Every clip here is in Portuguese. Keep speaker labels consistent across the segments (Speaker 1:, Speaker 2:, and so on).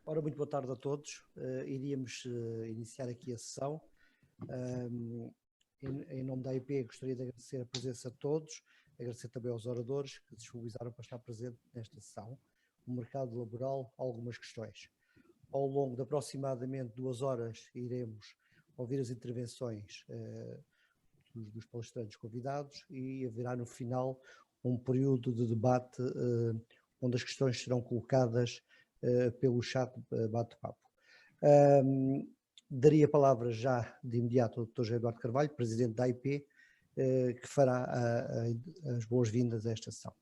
Speaker 1: Ora, muito boa tarde a todos. Iríamos iniciar aqui a sessão. Em nome da AIP, gostaria de agradecer a presença de todos, agradecer também aos oradores que se disponibilizaram para estar presente nesta sessão. O mercado laboral, algumas questões. Ao longo de aproximadamente 2 horas, iremos ouvir as intervenções dos palestrantes convidados e haverá no final um período de debate onde as questões serão colocadas pelo chat bate-papo. Daria a palavra já de imediato ao Dr. José Eduardo Carvalho, Presidente da AIP, que fará as boas-vindas a esta sessão.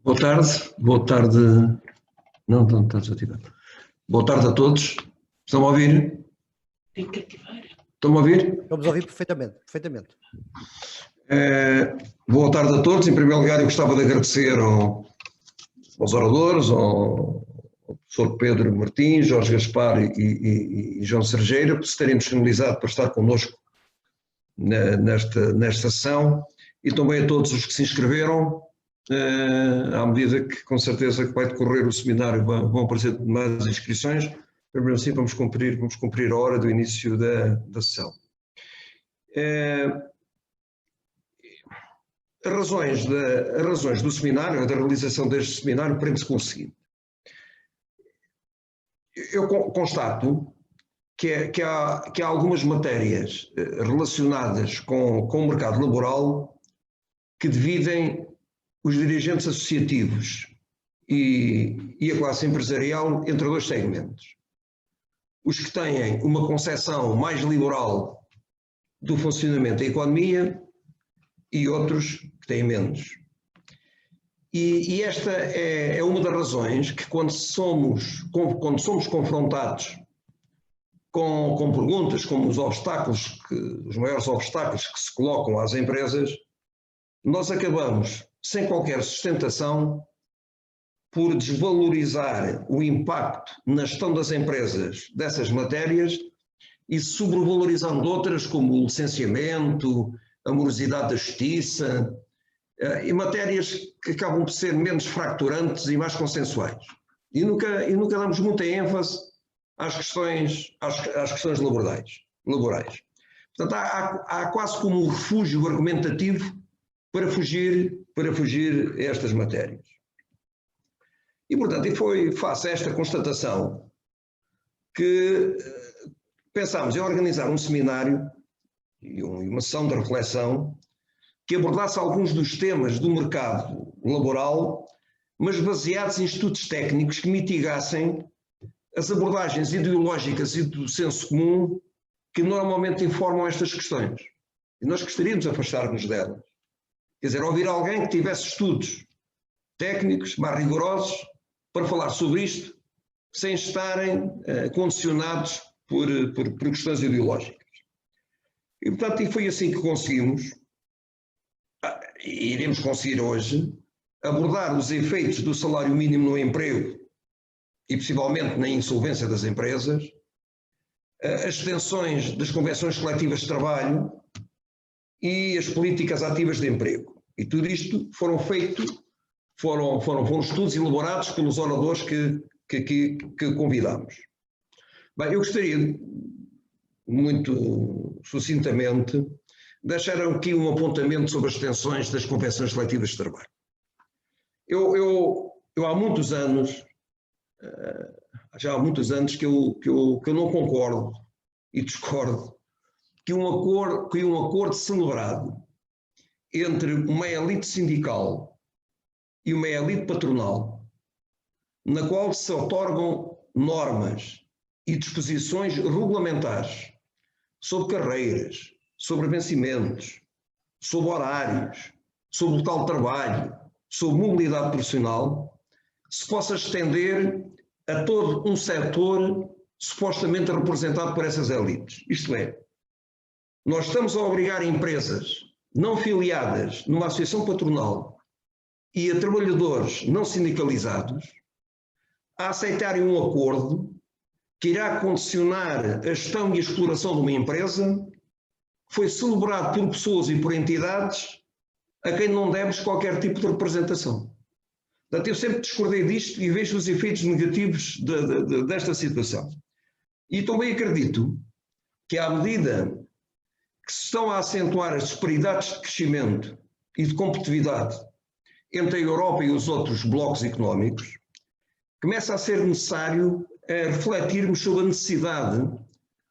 Speaker 2: Boa tarde. Não está desativado. Boa tarde a todos. Estão a ouvir? Estão a ouvir?
Speaker 1: Estamos a ouvir perfeitamente.
Speaker 2: Boa tarde a todos. Em primeiro lugar, eu gostava de agradecer aos oradores, ao professor Pedro Martins, Jorge Gaspar e João Sergeira, por se terem disponibilizado para estar connosco nesta sessão, e também a todos os que se inscreveram. À medida que, com certeza, que vai decorrer o seminário, vão aparecer mais inscrições. Primeiro assim, vamos cumprir a hora do início da sessão. As razões do seminário, da realização deste seminário, prende-se com o seguinte. Eu constato que há algumas matérias relacionadas com o mercado laboral que dividem os dirigentes associativos e a classe empresarial entre 2 segmentos. Os que têm uma concepção mais liberal do funcionamento da economia e outros que têm menos. E esta é uma das razões que quando somos confrontados com perguntas como os maiores obstáculos que se colocam às empresas, nós acabamos, sem qualquer sustentação, por desvalorizar o impacto na gestão das empresas dessas matérias e sobrevalorizando outras como o licenciamento, a morosidade da justiça, e matérias que acabam por ser menos fracturantes e mais consensuais. E nunca damos muita ênfase às questões laborais. Portanto, há quase como um refúgio argumentativo para fugir a estas matérias. E, portanto, foi face a esta constatação que pensámos em organizar um seminário e uma sessão de reflexão que abordasse alguns dos temas do mercado laboral, mas baseados em estudos técnicos que mitigassem as abordagens ideológicas e do senso comum que normalmente informam estas questões. E nós gostaríamos de afastar-nos delas. Quer dizer, ouvir alguém que tivesse estudos técnicos mais rigorosos para falar sobre isto, sem estarem condicionados por questões ideológicas. E, portanto, foi assim que conseguimos, e iremos conseguir hoje, abordar os efeitos do salário mínimo no emprego e, possivelmente, na insolvência das empresas, as extensões das convenções coletivas de trabalho e as políticas ativas de emprego. E tudo isto foram estudos elaborados pelos oradores que convidámos. Bem, eu gostaria, muito sucintamente, deixar aqui um apontamento sobre as extensões das convenções coletivas de trabalho. Eu há muitos anos, já há muitos anos que eu não concordo e discordo que um acordo celebrado entre uma elite sindical e uma elite patronal, na qual se otorgam normas e disposições regulamentares sobre carreiras, sobre vencimentos, sobre horários, sobre local de trabalho, sobre mobilidade profissional, se possa estender a todo um setor supostamente representado por essas elites. Isto é, nós estamos a obrigar empresas não filiadas numa associação patronal e a trabalhadores não sindicalizados a aceitarem um acordo que irá condicionar a gestão e a exploração de uma empresa que foi celebrado por pessoas e por entidades a quem não demos qualquer tipo de representação. Portanto, eu sempre discordei disto e vejo os efeitos negativos desta situação. E também acredito que, à medida que se estão a acentuar as disparidades de crescimento e de competitividade entre a Europa e os outros blocos económicos, começa a ser necessário refletirmos sobre a necessidade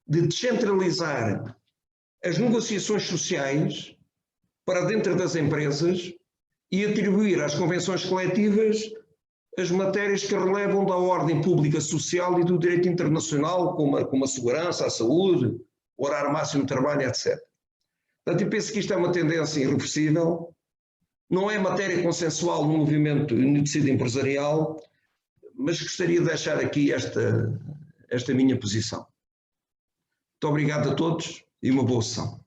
Speaker 2: de descentralizar as negociações sociais para dentro das empresas e atribuir às convenções coletivas as matérias que relevam da ordem pública social e do direito internacional, como a segurança, a saúde, o horário máximo de trabalho, etc. Portanto, eu penso que isto é uma tendência irreversível, não é matéria consensual no movimento e no tecido empresarial, mas gostaria de deixar aqui esta minha posição. Muito obrigado a todos e uma boa sessão.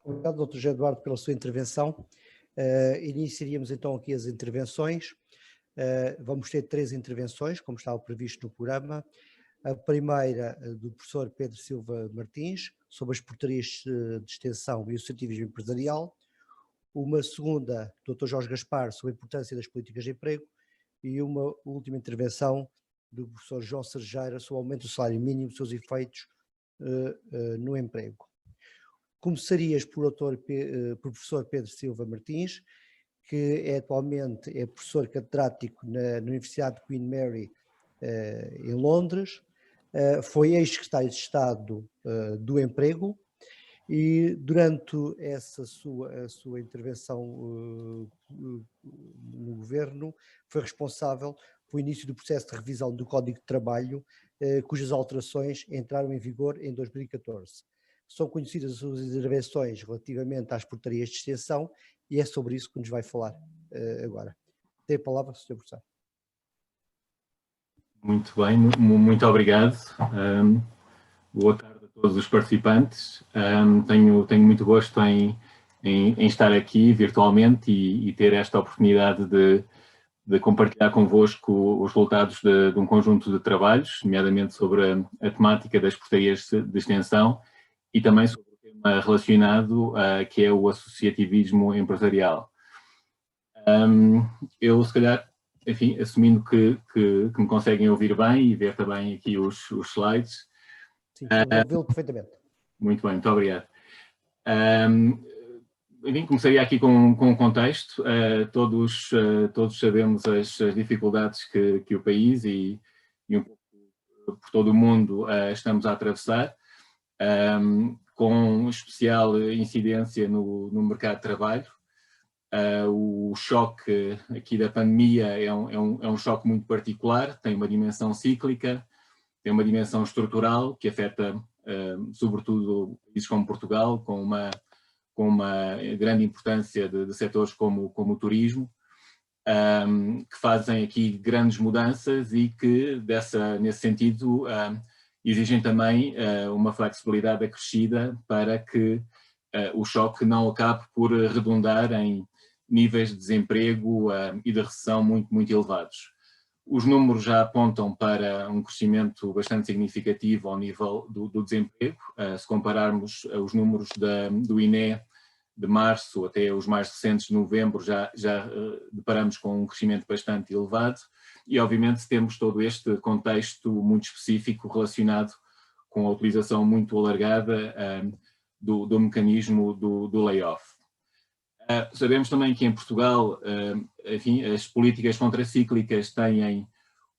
Speaker 1: Obrigado, Dr. José Eduardo, pela sua intervenção. Iniciaríamos então aqui as intervenções. Vamos ter 3 intervenções, como estava previsto no programa. A primeira do professor Pedro Silva Martins, sobre as portarias de extensão e o associativismo empresarial. Uma segunda, do Dr. Jorge Gaspar, sobre a importância das políticas de emprego. E uma última intervenção do professor João Sergeira sobre o aumento do salário mínimo e seus efeitos no emprego. Começarias por professor Pedro Silva Martins, que atualmente é professor catedrático na Universidade de Queen Mary, em Londres, foi ex-secretário de Estado do Emprego e durante a sua intervenção no governo foi responsável pelo início do processo de revisão do Código de Trabalho, cujas alterações entraram em vigor em 2014. São conhecidas as suas intervenções relativamente às portarias de extensão e é sobre isso que nos vai falar agora. Tem a palavra, Sr. Professor.
Speaker 3: Muito bem, muito obrigado. Boa tarde a todos os participantes. Tenho muito gosto em estar aqui virtualmente e ter esta oportunidade de compartilhar convosco os resultados de um conjunto de trabalhos, nomeadamente sobre a temática das portarias de extensão e também sobre o tema relacionado, que é o associativismo empresarial. Eu, se calhar, enfim, assumindo que me conseguem ouvir bem e ver também aqui os slides.
Speaker 1: Sim, ouvi-lo perfeitamente.
Speaker 3: Muito bem, muito obrigado. Enfim, começaria aqui com um contexto. Todos sabemos as dificuldades que o país e um pouco por todo o mundo estamos a atravessar, com especial incidência no mercado de trabalho. O choque aqui da pandemia é um choque muito particular, tem uma dimensão cíclica, tem uma dimensão estrutural que afeta sobretudo países como Portugal, com uma grande importância de setores como o turismo, que fazem aqui grandes mudanças e que, nesse sentido, exigem também uma flexibilidade acrescida para que o choque não acabe por redundar em níveis de desemprego e de recessão muito elevados. Os números já apontam para um crescimento bastante significativo ao nível do desemprego. Se compararmos os números do INE de março até os mais recentes de novembro, já deparamos com um crescimento bastante elevado e, obviamente, temos todo este contexto muito específico relacionado com a utilização muito alargada do mecanismo do layoff. Sabemos também que em Portugal, enfim, as políticas contracíclicas têm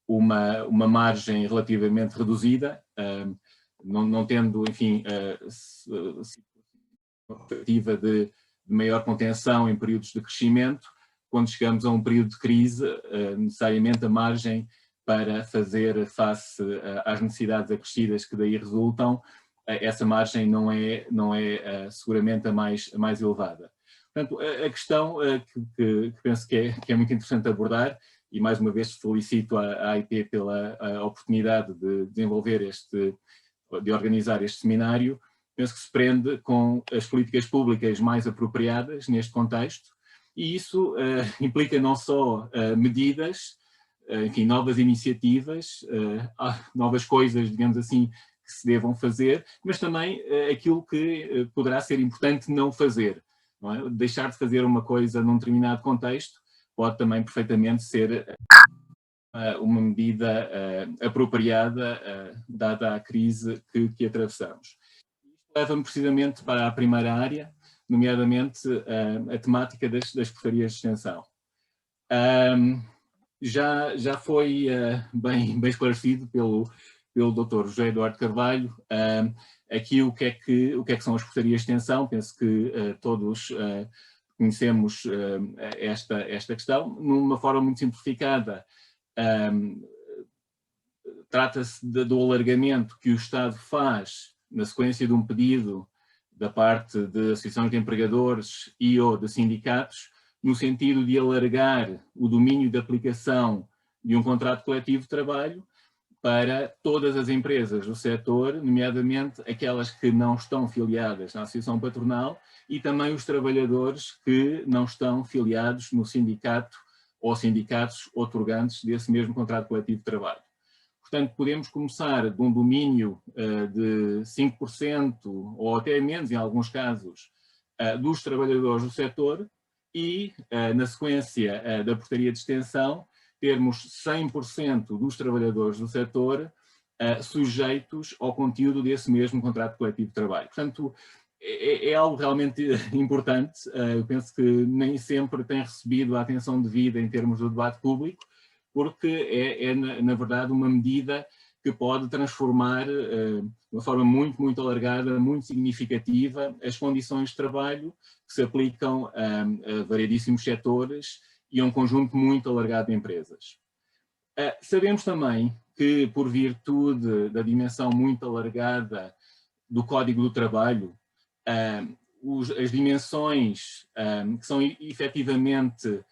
Speaker 3: uma margem relativamente reduzida, não tendo, enfim, uma perspectiva de maior contenção em períodos de crescimento. Quando chegamos a um período de crise, necessariamente a margem para fazer face às necessidades acrescidas que daí resultam, essa margem não é seguramente a mais elevada. Portanto, a questão que penso que é muito interessante abordar, e mais uma vez felicito a AIP pela oportunidade de desenvolver de organizar este seminário, penso que se prende com as políticas públicas mais apropriadas neste contexto, e isso implica não só medidas, enfim, novas iniciativas, novas coisas, digamos assim, que se devam fazer, mas também aquilo que poderá ser importante não fazer. Não é? Deixar de fazer uma coisa num determinado contexto pode também perfeitamente ser uma medida apropriada, dada a crise que atravessamos. Isto leva-me precisamente para a primeira área, nomeadamente a temática das portarias de extensão. Já foi bem esclarecido pelo Dr. José Eduardo Carvalho aqui o que é que são as portarias de extensão. Penso que todos conhecemos esta questão. Numa forma muito simplificada, trata-se do alargamento que o Estado faz na sequência de um pedido da parte de associações de empregadores e ou de sindicatos, no sentido de alargar o domínio de aplicação de um contrato coletivo de trabalho para todas as empresas do setor, nomeadamente aquelas que não estão filiadas na associação patronal e também os trabalhadores que não estão filiados no sindicato ou sindicatos outorgantes desse mesmo contrato coletivo de trabalho. Portanto, podemos começar de um domínio de 5% ou até menos, em alguns casos, dos trabalhadores do setor e, na sequência da portaria de extensão, termos 100% dos trabalhadores do setor sujeitos ao conteúdo desse mesmo contrato coletivo de trabalho. Portanto, é algo realmente importante. Eu penso que nem sempre tem recebido a atenção devida em termos do debate público, porque na verdade, uma medida que pode transformar de uma forma muito alargada, muito significativa, as condições de trabalho que se aplicam a variedíssimos setores e a um conjunto muito alargado de empresas. Sabemos também que, por virtude da dimensão muito alargada do Código do Trabalho, as dimensões que são efetivamente,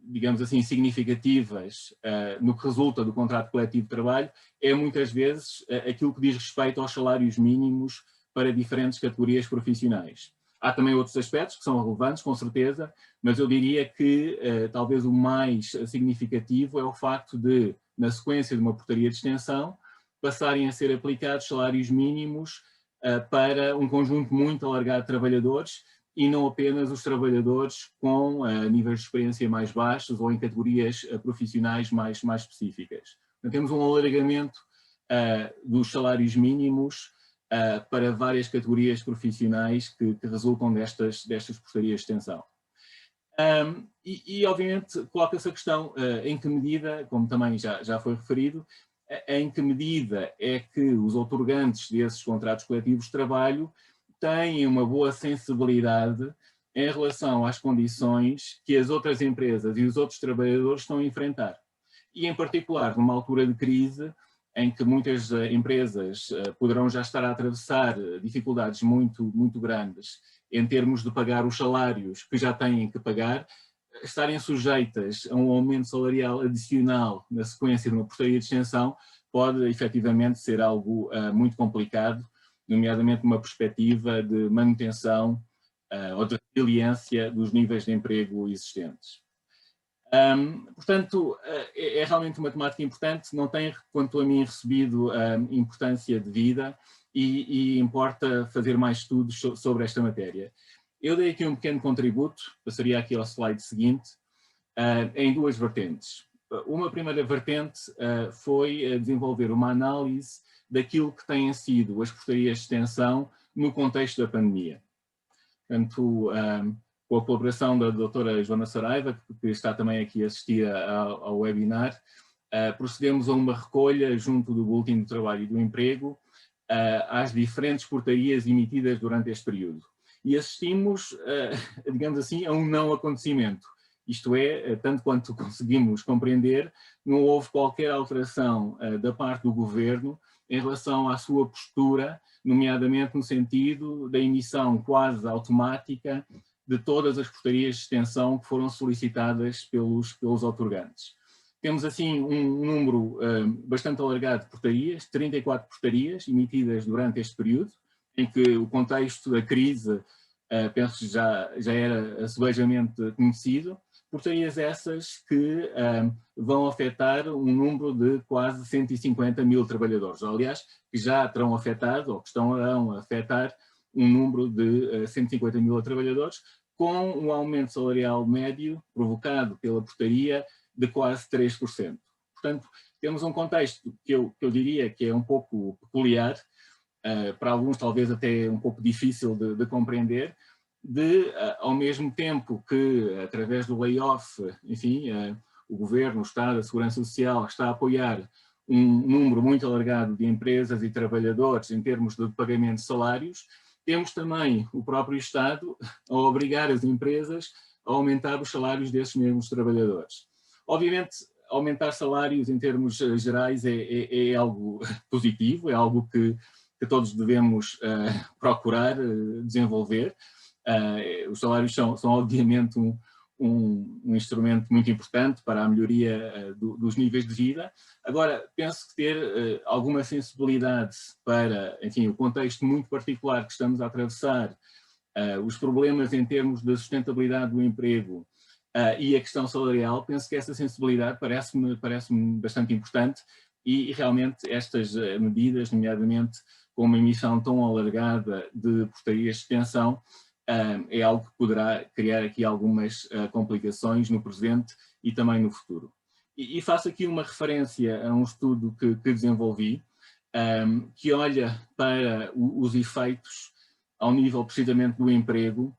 Speaker 3: digamos assim, significativas no que resulta do contrato coletivo de trabalho, é muitas vezes aquilo que diz respeito aos salários mínimos para diferentes categorias profissionais. Há também outros aspectos que são relevantes, com certeza, mas eu diria que talvez o mais significativo é o facto de, na sequência de uma portaria de extensão, passarem a ser aplicados salários mínimos para um conjunto muito alargado de trabalhadores e não apenas os trabalhadores com níveis de experiência mais baixos ou em categorias profissionais mais específicas. Então, temos um alargamento dos salários mínimos para várias categorias profissionais que resultam destas portarias de extensão. Obviamente, coloca-se a questão em que medida, como também já foi referido, em que medida é que os outorgantes desses contratos coletivos de trabalho têm uma boa sensibilidade em relação às condições que as outras empresas e os outros trabalhadores estão a enfrentar. E, em particular, numa altura de crise, em que muitas empresas poderão já estar a atravessar dificuldades muito grandes em termos de pagar os salários que já têm que pagar, estarem sujeitas a um aumento salarial adicional na sequência de uma portaria de extensão pode efetivamente ser algo muito complicado, nomeadamente numa perspectiva de manutenção ou de resiliência dos níveis de emprego existentes. Portanto, é realmente uma temática importante, não tem, quanto a mim, recebido importância devida e importa fazer mais estudos sobre esta matéria. Eu dei aqui um pequeno contributo, passaria aqui ao slide seguinte, em duas vertentes. Uma primeira vertente foi desenvolver uma análise daquilo que têm sido as portarias de extensão no contexto da pandemia. Portanto, com a colaboração da doutora Joana Saraiva, que está também aqui a assistir ao webinar, procedemos a uma recolha junto do Boletim do Trabalho e do Emprego às diferentes portarias emitidas durante este período. E assistimos, digamos assim, a um não acontecimento. Isto é, tanto quanto conseguimos compreender, não houve qualquer alteração da parte do Governo em relação à sua postura, nomeadamente no sentido da emissão quase automática de todas as portarias de extensão que foram solicitadas pelos outorgantes. Temos assim um número bastante alargado de portarias, 34 portarias emitidas durante este período, em que o contexto da crise, penso que já era sebejamente conhecido, portarias essas que vão afetar um número de quase 150 mil trabalhadores, aliás, que já terão afetado ou que estão a afetar um número de 150 mil trabalhadores, com um aumento salarial médio provocado pela portaria de quase 3%. Portanto, temos um contexto que eu diria que é um pouco peculiar, para alguns talvez até um pouco difícil de compreender, ao mesmo tempo que, através do layoff, enfim, o Governo, o Estado, a Segurança Social está a apoiar um número muito alargado de empresas e trabalhadores em termos de pagamento de salários, temos também o próprio Estado a obrigar as empresas a aumentar os salários desses mesmos trabalhadores. Obviamente, aumentar salários em termos gerais é algo positivo, é algo que todos devemos procurar desenvolver. Os salários são obviamente um instrumento muito importante para a melhoria dos níveis de vida. Agora, penso que ter alguma sensibilidade para, enfim, o contexto muito particular que estamos a atravessar, os problemas em termos da sustentabilidade do emprego e a questão salarial, penso que essa sensibilidade parece-me bastante importante e realmente estas medidas, nomeadamente com uma emissão tão alargada de portarias de extensão, é algo que poderá criar aqui algumas complicações no presente e também no futuro. E faço aqui uma referência a um estudo que desenvolvi, que olha para os efeitos ao nível precisamente do emprego,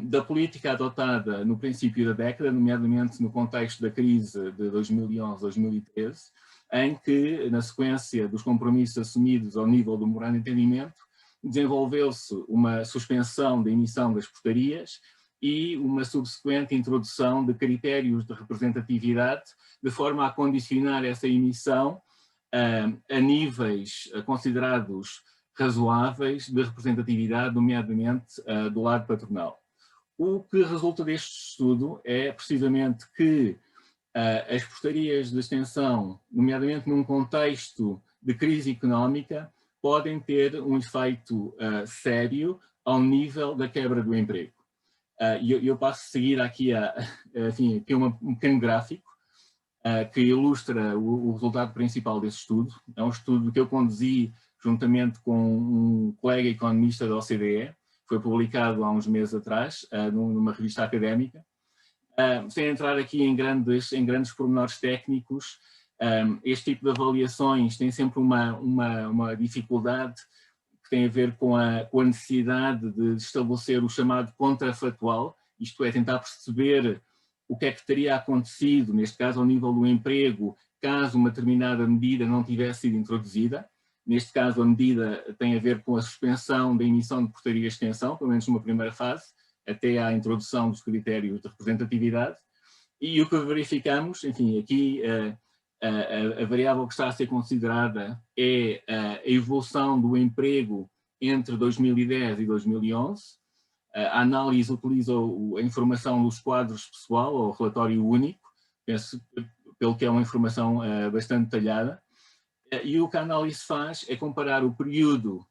Speaker 3: da política adotada no princípio da década, nomeadamente no contexto da crise de 2011-2013, em que, na sequência dos compromissos assumidos ao nível do memorando de entendimento, desenvolveu-se uma suspensão da emissão das portarias e uma subsequente introdução de critérios de representatividade, de forma a condicionar essa emissão a níveis considerados razoáveis de representatividade, nomeadamente do lado patronal. O que resulta deste estudo é precisamente que as portarias de extensão, nomeadamente num contexto de crise económica, podem ter um efeito sério ao nível da quebra do emprego. Eu passo a seguir aqui, enfim, aqui um pequeno gráfico que ilustra o resultado principal desse estudo. É um estudo que eu conduzi juntamente com um colega economista da OCDE, foi publicado há uns meses atrás, numa revista académica. Sem entrar aqui em grandes pormenores técnicos, este tipo de avaliações tem sempre uma dificuldade que tem a ver com a necessidade de estabelecer o chamado contrafatual, isto é, tentar perceber o que é que teria acontecido, neste caso ao nível do emprego, caso uma determinada medida não tivesse sido introduzida. Neste caso, a medida tem a ver com a suspensão da emissão de portaria de extensão, pelo menos numa primeira fase, até à introdução dos critérios de representatividade. E o que verificamos, enfim, aqui a variável que está a ser considerada é a evolução do emprego entre 2010 e 2011. A análise utiliza a informação dos quadros pessoal, ou relatório único, penso, pelo que é uma informação bastante detalhada. E o que a análise faz é comparar o período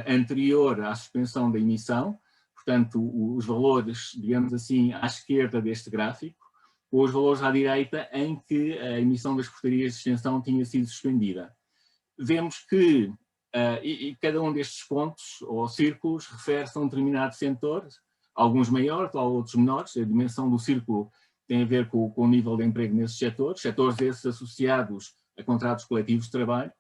Speaker 3: anterior à suspensão da emissão, portanto, os valores, digamos assim, à esquerda deste gráfico, com os valores à direita em que a emissão das portarias de extensão tinha sido suspendida. Vemos que e cada um destes pontos ou círculos refere-se a um determinado setor, alguns maiores, outros menores. A dimensão do círculo tem a ver com o nível de emprego nesses setores esses associados a contratos coletivos de trabalho,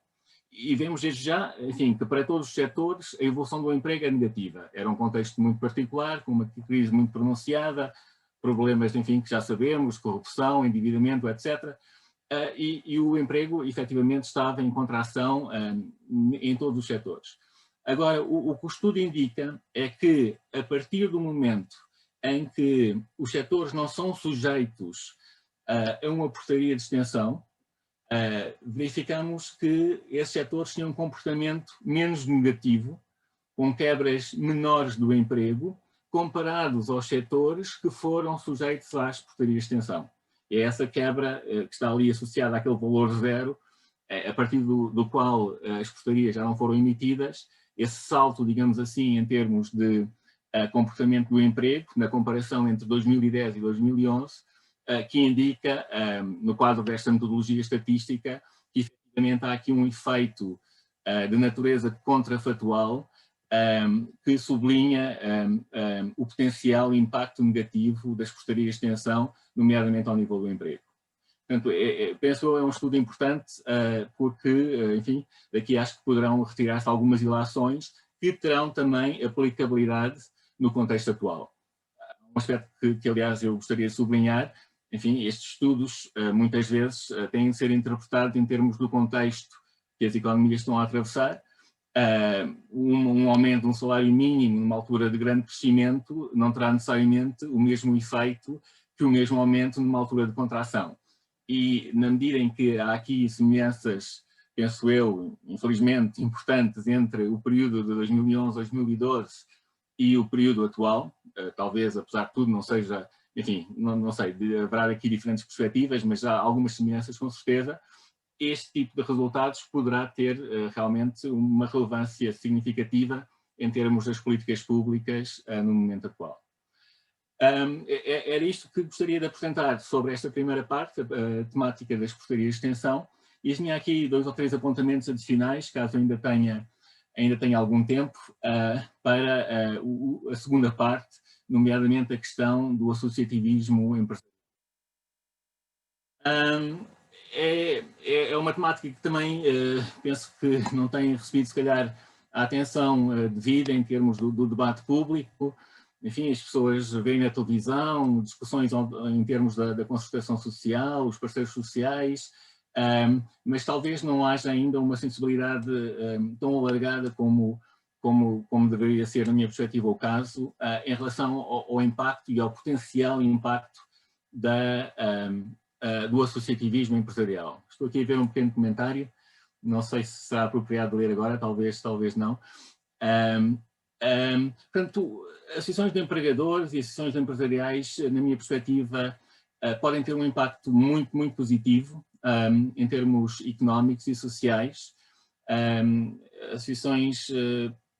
Speaker 3: e vemos desde já, enfim, que para todos os setores a evolução do emprego é negativa. Era um contexto muito particular, com uma crise muito pronunciada, problemas, enfim, que já sabemos, corrupção, endividamento, etc. E o emprego, efetivamente, estava em contração em todos os setores. Agora, o que o estudo indica é que, a partir do momento em que os setores não são sujeitos a uma portaria de extensão, verificamos que esses setores tinham um comportamento menos negativo, com quebras menores do emprego, comparados aos setores que foram sujeitos às portarias de extensão. É essa quebra que está ali associada àquele valor zero, a partir do qual as portarias já não foram emitidas, esse salto, digamos assim, em termos de comportamento do emprego, na comparação entre 2010 e 2011, que indica, no quadro desta metodologia estatística, que efetivamente há aqui um efeito de natureza contrafatual que sublinha o potencial impacto negativo das portarias de extensão, nomeadamente ao nível do emprego. Portanto, penso é um estudo importante porque, enfim, daqui acho que poderão retirar-se algumas ilações que terão também aplicabilidade no contexto atual. Um aspecto que aliás, eu gostaria de sublinhar, enfim, estes estudos muitas vezes têm de ser interpretados em termos do contexto que as economias estão a atravessar. Um aumento de um salário mínimo numa altura de grande crescimento não terá necessariamente o mesmo efeito que o mesmo aumento numa altura de contração. E na medida em que há aqui semelhanças, penso eu, infelizmente, importantes entre o período de 2011, 2012 e o período atual, talvez, apesar de tudo, não seja, enfim, não sei, haverá aqui diferentes perspectivas, mas há algumas semelhanças com certeza. Este tipo de resultados poderá ter realmente uma relevância significativa em termos das políticas públicas no momento atual. Era isto que gostaria de apresentar sobre esta primeira parte, a temática das portarias de extensão, e tinha aqui 2 ou 3 apontamentos adicionais, caso ainda tenha algum tempo, para a segunda parte, nomeadamente a questão do associativismo empresarial. É uma temática que também penso que não tem recebido, se calhar, a atenção devida em termos do debate público. Enfim, as pessoas veem na televisão discussões em termos da concertação social, os parceiros sociais, mas talvez não haja ainda uma sensibilidade tão alargada como deveria ser, na minha perspectiva, o caso, em relação ao impacto e ao potencial impacto do associativismo empresarial. Estou aqui a ver um pequeno comentário, não sei se será apropriado ler agora, talvez não. Portanto, associações de empregadores e associações empresariais, na minha perspectiva, podem ter um impacto muito, muito positivo em termos económicos e sociais. Associações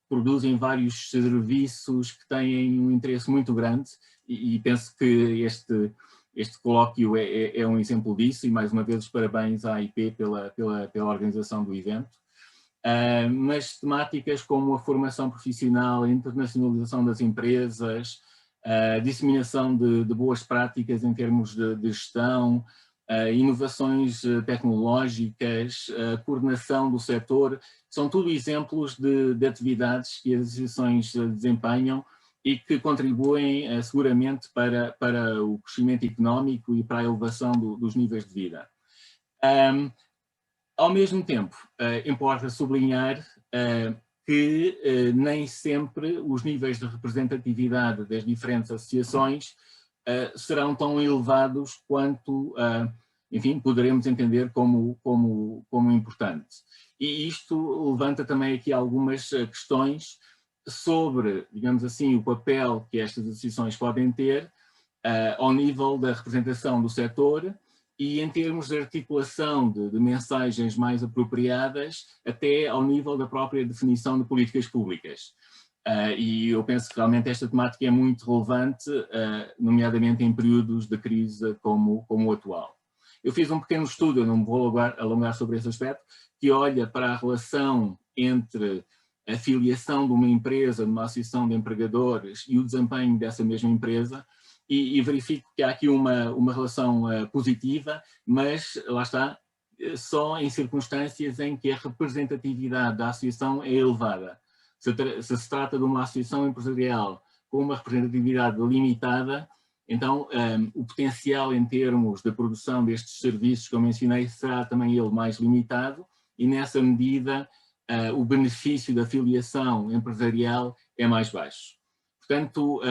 Speaker 3: produzem vários serviços que têm um interesse muito grande e penso que este colóquio é um exemplo disso, e mais uma vez os parabéns à AIP pela organização do evento. Mas temáticas como a formação profissional, a internacionalização das empresas, a disseminação de boas práticas em termos de gestão, inovações tecnológicas, a coordenação do setor, são tudo exemplos de atividades que as associações desempenham e que contribuem seguramente para o crescimento económico e para a elevação dos níveis de vida. Ao mesmo tempo, importa sublinhar que nem sempre os níveis de representatividade das diferentes associações serão tão elevados quanto, enfim, poderemos entender como importante. E isto levanta também aqui algumas questões sobre, digamos assim, o papel que estas associações podem ter ao nível da representação do setor e em termos de articulação de mensagens mais apropriadas até ao nível da própria definição de políticas públicas. E eu penso que realmente esta temática é muito relevante, nomeadamente em períodos de crise como o atual. Eu fiz um pequeno estudo, eu não me vou alongar sobre esse aspecto, que olha para a relação entre a filiação de uma empresa, de uma associação de empregadores e o desempenho dessa mesma empresa, e verifico que há aqui uma relação positiva, mas lá está, só em circunstâncias em que a representatividade da associação é elevada. Se se trata de uma associação empresarial com uma representatividade limitada, então o potencial em termos de produção destes serviços que eu mencionei será também ele mais limitado e nessa medida o benefício da filiação empresarial é mais baixo. Portanto,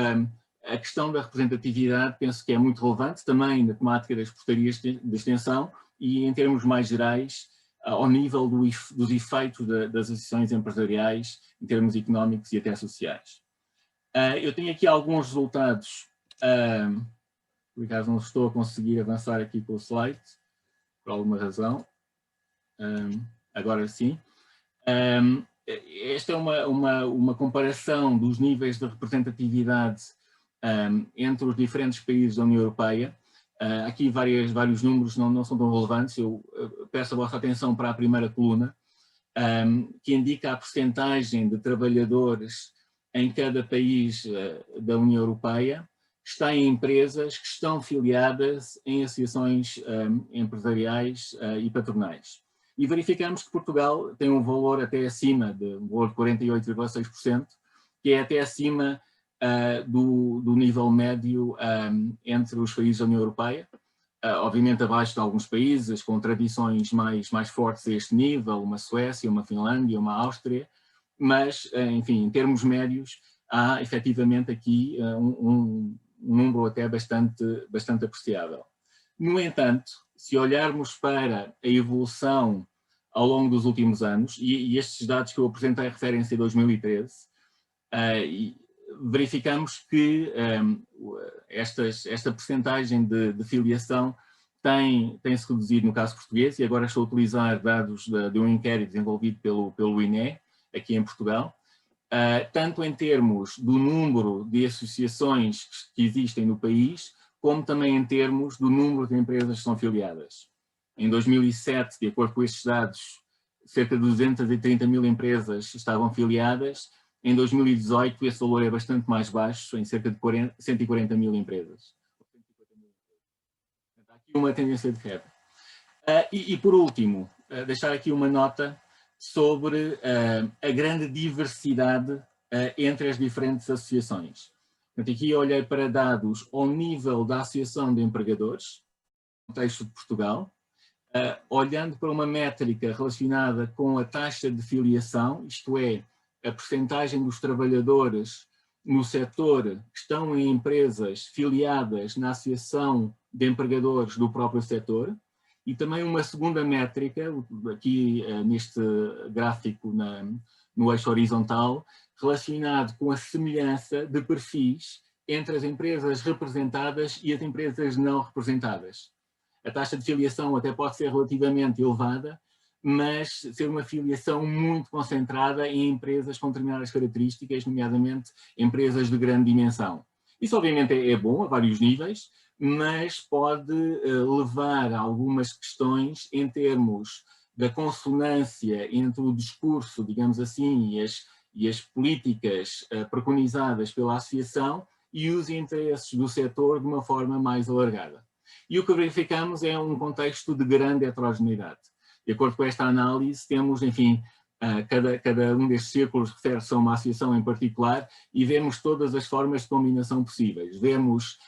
Speaker 3: a questão da representatividade penso que é muito relevante também na temática das portarias de extensão e em termos mais gerais ao nível dos efeitos das associações empresariais em termos económicos e até sociais. Eu tenho aqui alguns resultados, por acaso não estou a conseguir avançar aqui com o slide, por alguma razão, agora sim. Esta é uma comparação dos níveis de representatividade entre os diferentes países da União Europeia. Aqui vários números não são tão relevantes, eu peço a vossa atenção para a primeira coluna, que indica a percentagem de trabalhadores em cada país da União Europeia, está em empresas que estão filiadas em associações empresariais e patronais. E verificamos que Portugal tem um valor até acima, um valor de 48,6%, que é até acima do nível médio entre os países da União Europeia, obviamente abaixo de alguns países com tradições mais fortes a este nível, uma Suécia, uma Finlândia, uma Áustria, mas, enfim, em termos médios, há efetivamente aqui um número até bastante apreciável. No entanto, se olharmos para a evolução ao longo dos últimos anos, e estes dados que eu apresentei referem-se a 2013, verificamos que esta percentagem de filiação tem-se reduzido no caso português, e agora estou a utilizar dados de um inquérito desenvolvido pelo INE, aqui em Portugal, tanto em termos do número de associações que existem no país, como também em termos do número de empresas que são filiadas. Em 2007, de acordo com estes dados, cerca de 230 mil empresas estavam filiadas. Em 2018, esse valor é bastante mais baixo, em cerca de 140 mil empresas. Há aqui uma tendência de queda. E por último, deixar aqui uma nota sobre a grande diversidade entre as diferentes associações. Portanto, aqui olhei para dados ao nível da Associação de Empregadores, no contexto de Portugal, olhando para uma métrica relacionada com a taxa de filiação, isto é, a percentagem dos trabalhadores no setor que estão em empresas filiadas na Associação de Empregadores do próprio setor, e também uma segunda métrica, aqui neste gráfico no eixo horizontal, relacionado com a semelhança de perfis entre as empresas representadas e as empresas não representadas. A taxa de filiação até pode ser relativamente elevada, mas ser uma filiação muito concentrada em empresas com determinadas características, nomeadamente empresas de grande dimensão. Isso obviamente é bom a vários níveis, mas pode levar a algumas questões em termos da consonância entre o discurso, digamos assim, e as políticas preconizadas pela associação e os interesses do setor de uma forma mais alargada. E o que verificamos é um contexto de grande heterogeneidade. De acordo com esta análise, temos, enfim, cada um destes círculos refere-se a uma associação em particular e vemos todas as formas de combinação possíveis. Vemos,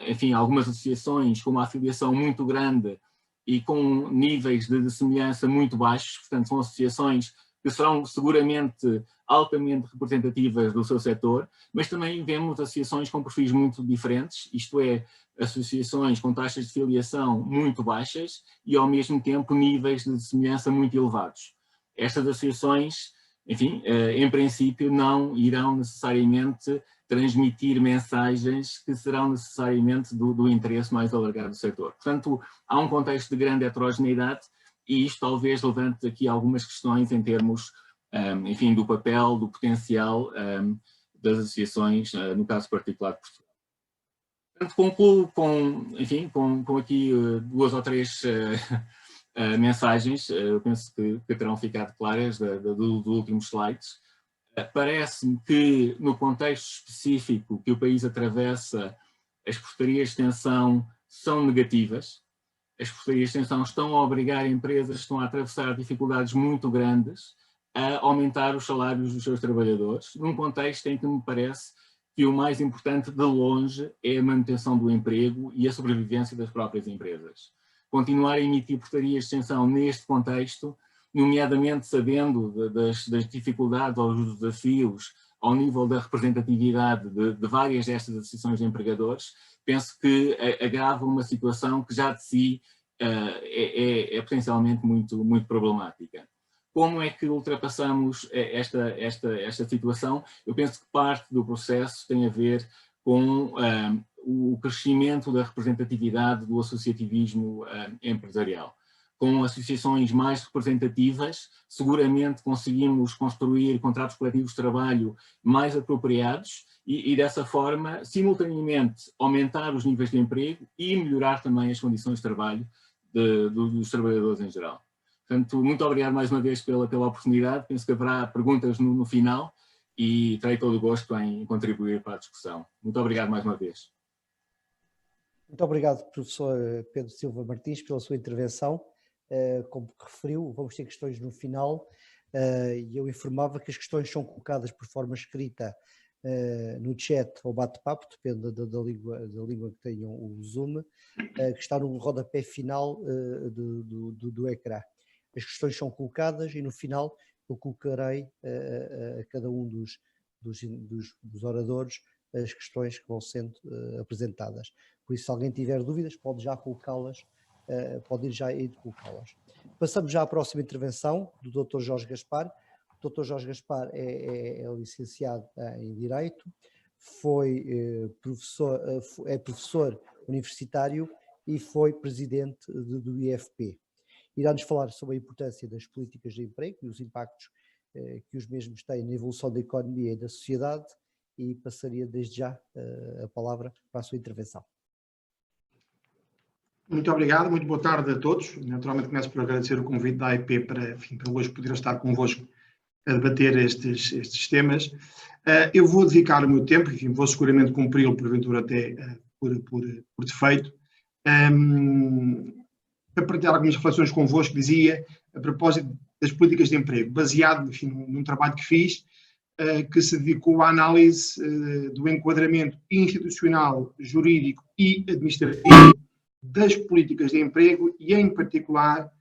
Speaker 3: enfim, algumas associações com uma afiliação muito grande e com níveis de semelhança muito baixos, portanto, são associações que serão seguramente altamente representativas do seu setor, mas também vemos associações com perfis muito diferentes, isto é, associações com taxas de filiação muito baixas e, ao mesmo tempo, níveis de semelhança muito elevados. Estas associações, enfim, em princípio, não irão necessariamente transmitir mensagens que serão necessariamente do interesse mais alargado do setor. Portanto, há um contexto de grande heterogeneidade e isto talvez levante aqui algumas questões em termos, enfim, do papel, do potencial das associações, no caso particular de Portugal. Portanto, concluo com aqui duas ou três mensagens, eu penso que terão ficado claras dos últimos slides. Parece-me que, no contexto específico que o país atravessa, as portarias de extensão são negativas. As portarias de extensão estão a obrigar empresas que estão a atravessar dificuldades muito grandes a aumentar os salários dos seus trabalhadores, num contexto em que me parece que o mais importante, de longe, é a manutenção do emprego e a sobrevivência das próprias empresas. Continuar a emitir portarias de extensão neste contexto, nomeadamente sabendo das dificuldades ou dos desafios ao nível da representatividade de várias destas associações de empregadores, penso que agrava uma situação que já de si é potencialmente muito problemática. Como é que ultrapassamos esta situação? Eu penso que parte do processo tem a ver com o crescimento da representatividade do associativismo empresarial. Com associações mais representativas, seguramente conseguimos construir contratos coletivos de trabalho mais apropriados e dessa forma, simultaneamente, aumentar os níveis de emprego e melhorar também as condições de trabalho dos trabalhadores em geral. Portanto, muito obrigado mais uma vez pela oportunidade. Penso que haverá perguntas no final e terei todo o gosto em contribuir para a discussão. Muito obrigado mais uma vez.
Speaker 1: Muito obrigado, professor Pedro Silva Martins, pela sua intervenção. Como referiu, vamos ter questões no final e eu informava que as questões são colocadas por forma escrita no chat ou bate-papo, depende da língua que tenham o Zoom, que está no rodapé final do ecrã. As questões são colocadas e no final eu colocarei a cada um dos oradores as questões que vão sendo apresentadas. Por isso, se alguém tiver dúvidas, pode já colocá-las, pode ir já aí colocá-las. Passamos já à próxima intervenção do Dr. Jorge Gaspar. O Dr. Jorge Gaspar é licenciado em Direito, é professor universitário e foi presidente do IFP. Irá-nos falar sobre a importância das políticas de emprego e os impactos que os mesmos têm na evolução da economia e da sociedade, e passaria desde já a palavra para a sua intervenção.
Speaker 4: Muito obrigado, muito boa tarde a todos. Naturalmente começo por agradecer o convite da AIP para hoje poder estar convosco a debater estes temas. Eu vou dedicar o meu tempo, enfim, vou seguramente cumpri-lo, porventura até por defeito, para partilhar algumas reflexões convosco, dizia, a propósito das políticas de emprego, baseado, enfim, num trabalho que fiz, que se dedicou à análise do enquadramento institucional, jurídico e administrativo das políticas de emprego e, em particular,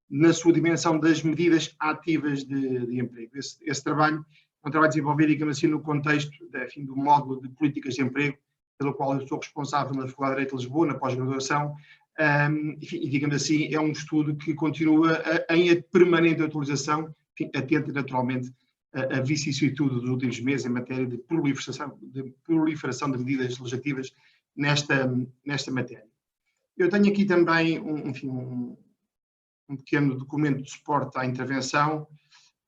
Speaker 4: na sua dimensão das medidas ativas de emprego. Esse trabalho é um trabalho desenvolvido, digamos assim, no contexto do módulo de políticas de emprego, pelo qual eu sou responsável na Faculdade de Direito de Lisboa, na pós-graduação, e, digamos assim, é um estudo que continua em permanente atualização, atento naturalmente a vicissitude dos últimos meses em matéria de proliferação de medidas legislativas nesta matéria. Eu tenho aqui também um pequeno documento de suporte à intervenção,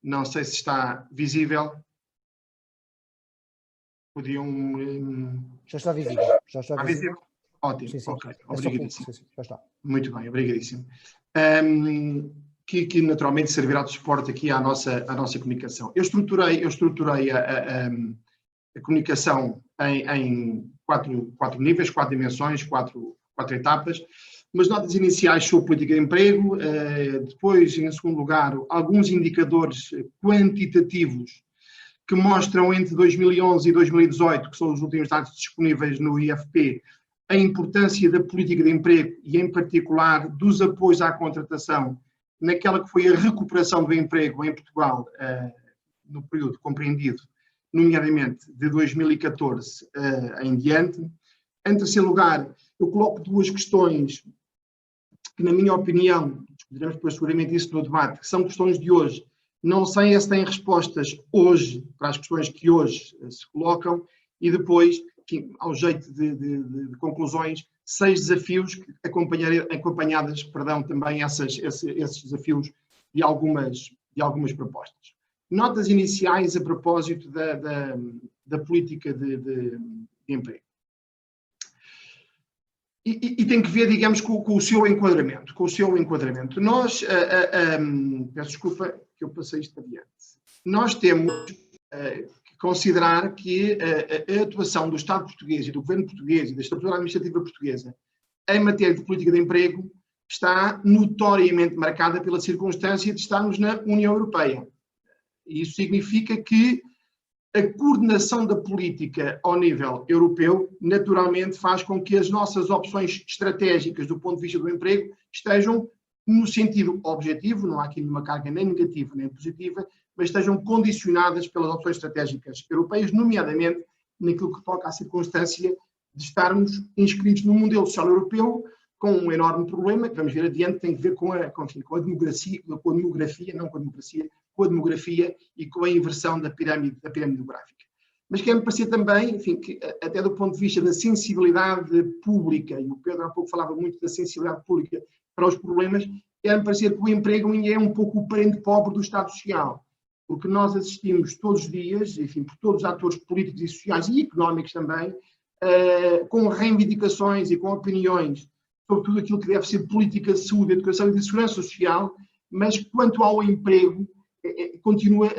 Speaker 4: não sei se está visível.
Speaker 1: Já está visível.
Speaker 4: Está visível? Ótimo,
Speaker 1: sim, sim.
Speaker 4: ok, obrigadíssimo.
Speaker 1: Sim, já está.
Speaker 4: Muito bem, obrigadíssimo. Que naturalmente servirá de suporte aqui à nossa comunicação. Eu estruturei a comunicação em quatro níveis, 4 dimensões, quatro etapas. Umas notas iniciais sobre política de emprego, depois, em segundo lugar, alguns indicadores quantitativos que mostram entre 2011 e 2018, que são os últimos dados disponíveis no IFP, a importância da política de emprego e, em particular, dos apoios à contratação naquela que foi a recuperação do emprego em Portugal no período compreendido, nomeadamente de 2014 em diante. Em terceiro lugar, eu coloco 2 questões que, na minha opinião, discutiremos depois seguramente isso no debate, que são questões de hoje. Não sei se têm respostas hoje para as questões que hoje se colocam, e depois, ao jeito de conclusões, 6 desafios que acompanhadas também esses desafios de algumas propostas. Notas iniciais a propósito da política de emprego. E tem que ver, digamos, com o seu enquadramento. Nós, peço desculpa que eu passei isto adiante, nós temos que considerar que a atuação do Estado português e do Governo português e da estrutura administrativa portuguesa em matéria de política de emprego está notoriamente marcada pela circunstância de estarmos na União Europeia. E isso significa que a coordenação da política ao nível europeu, naturalmente, faz com que as nossas opções estratégicas do ponto de vista do emprego estejam no sentido objetivo, não há aqui nenhuma carga nem negativa nem positiva, mas estejam condicionadas pelas opções estratégicas europeias, nomeadamente naquilo que toca à circunstância de estarmos inscritos no modelo social europeu, com um enorme problema, que vamos ver adiante, tem que ver com a demografia e com a inversão da pirâmide demográfica. Mas quer-me parecer também, enfim, que até do ponto de vista da sensibilidade pública, e o Pedro há pouco falava muito da sensibilidade pública para os problemas, quer-me parecer que o emprego é um pouco o parente pobre do Estado Social, porque nós assistimos todos os dias, enfim, por todos os atores políticos e sociais e económicos também, com reivindicações e com opiniões sobre tudo aquilo que deve ser política de saúde, educação e de segurança social, mas quanto ao emprego, continua,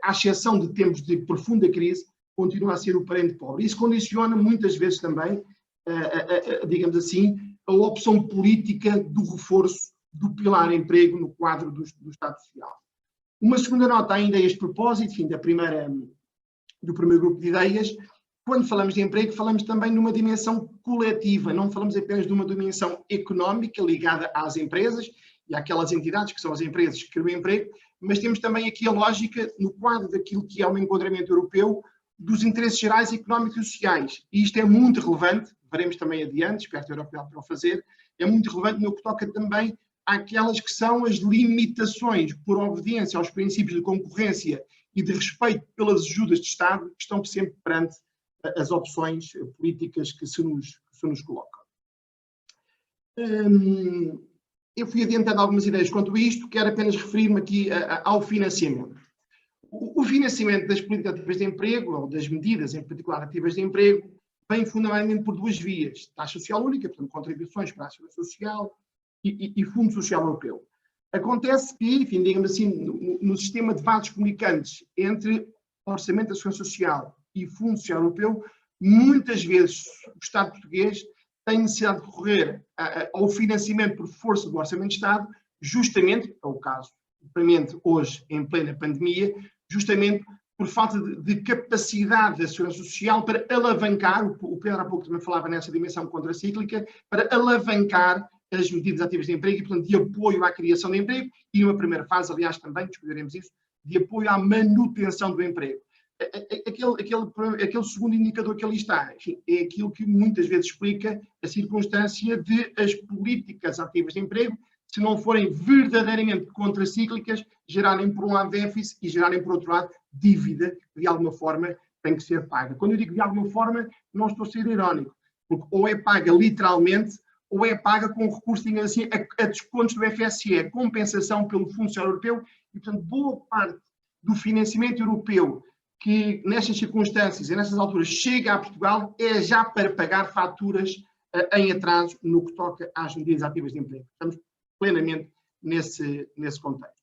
Speaker 4: à exceção de tempos de profunda crise, continua a ser o parente pobre. Isso condiciona muitas vezes também, digamos assim, a opção política do reforço do pilar emprego no quadro do Estado Social. Uma segunda nota ainda a este propósito, enfim, do primeiro grupo de ideias. Quando falamos de emprego, falamos também numa dimensão coletiva, não falamos apenas de uma dimensão económica ligada às empresas e àquelas entidades que são as empresas que criam emprego, mas temos também aqui a lógica, no quadro daquilo que é um enquadramento europeu, dos interesses gerais económicos e sociais. E isto é muito relevante, veremos também adiante, espero ter a oportunidade para o fazer, é muito relevante no que toca também àquelas que são as limitações por obediência aos princípios de concorrência e de respeito pelas ajudas de Estado que estão sempre perante as opções políticas que se nos colocam. Eu fui adiantando algumas ideias quanto a isto, quero apenas referir-me aqui ao financiamento. O financiamento das políticas ativas de emprego, ou das medidas em particular ativas de emprego, vem fundamentalmente por duas vias. Taxa social única, portanto, contribuições para a segurança social e Fundo Social Europeu. Acontece que, enfim, digamos assim, no sistema de vasos comunicantes entre Orçamento da Segurança Social e Fundo Social Europeu, muitas vezes o Estado português tem necessidade de recorrer ao financiamento por força do Orçamento de Estado, justamente, é o caso, hoje, em plena pandemia, justamente por falta de capacidade da Segurança Social para alavancar, o Pedro há pouco também falava nessa dimensão contracíclica, para alavancar as medidas ativas de emprego e, portanto, de apoio à criação de emprego e, numa primeira fase, aliás, também discutiremos isso, de apoio à manutenção do emprego. Aquele segundo indicador que ali está, enfim, é aquilo que muitas vezes explica a circunstância de as políticas ativas de emprego, se não forem verdadeiramente contracíclicas, gerarem por um lado déficit e gerarem por outro lado dívida, que de alguma forma tem que ser paga. Quando eu digo de alguma forma, não estou a ser irónico, porque ou é paga literalmente, ou é paga com recurso, digamos assim, a descontos do FSE, a compensação pelo Fundo Social Europeu, e portanto boa parte do financiamento europeu que nestas circunstâncias e nestas alturas chega a Portugal é já para pagar faturas em atraso no que toca às medidas ativas de emprego. Estamos plenamente nesse contexto.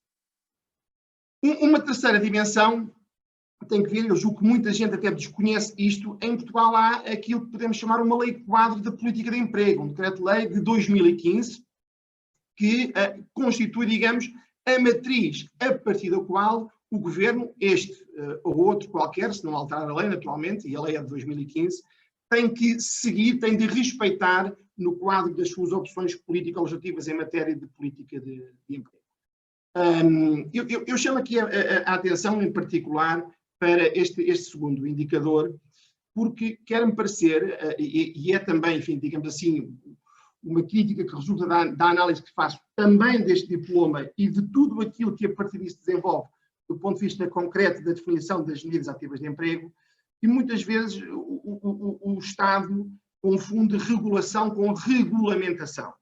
Speaker 4: Uma terceira dimensão tem que ver, eu julgo que muita gente até desconhece isto, em Portugal há aquilo que podemos chamar uma lei quadro de política de emprego, um decreto-lei de 2015, que constitui, digamos, a matriz a partir da qual o Governo, este ou outro qualquer, se não alterar a lei naturalmente, e a lei é de 2015, tem que seguir, tem de respeitar no quadro das suas opções político-legislativas em matéria de política de emprego. Eu chamo aqui a atenção em particular para este segundo indicador, porque quer-me parecer, e é também, enfim, digamos assim, uma crítica que resulta da análise que faço também deste diploma e de tudo aquilo que a partir disso desenvolve, do ponto de vista concreto da definição das medidas ativas de emprego, e muitas vezes o Estado confunde regulação com regulamentação.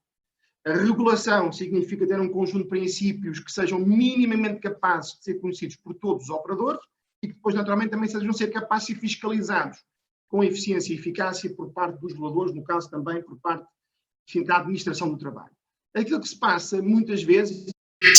Speaker 4: A regulação significa ter um conjunto de princípios que sejam minimamente capazes de ser conhecidos por todos os operadores e que depois, naturalmente, também sejam ser capazes de ser fiscalizados com eficiência e eficácia por parte dos reguladores, no caso também por parte da administração do trabalho. Aquilo que se passa muitas vezes,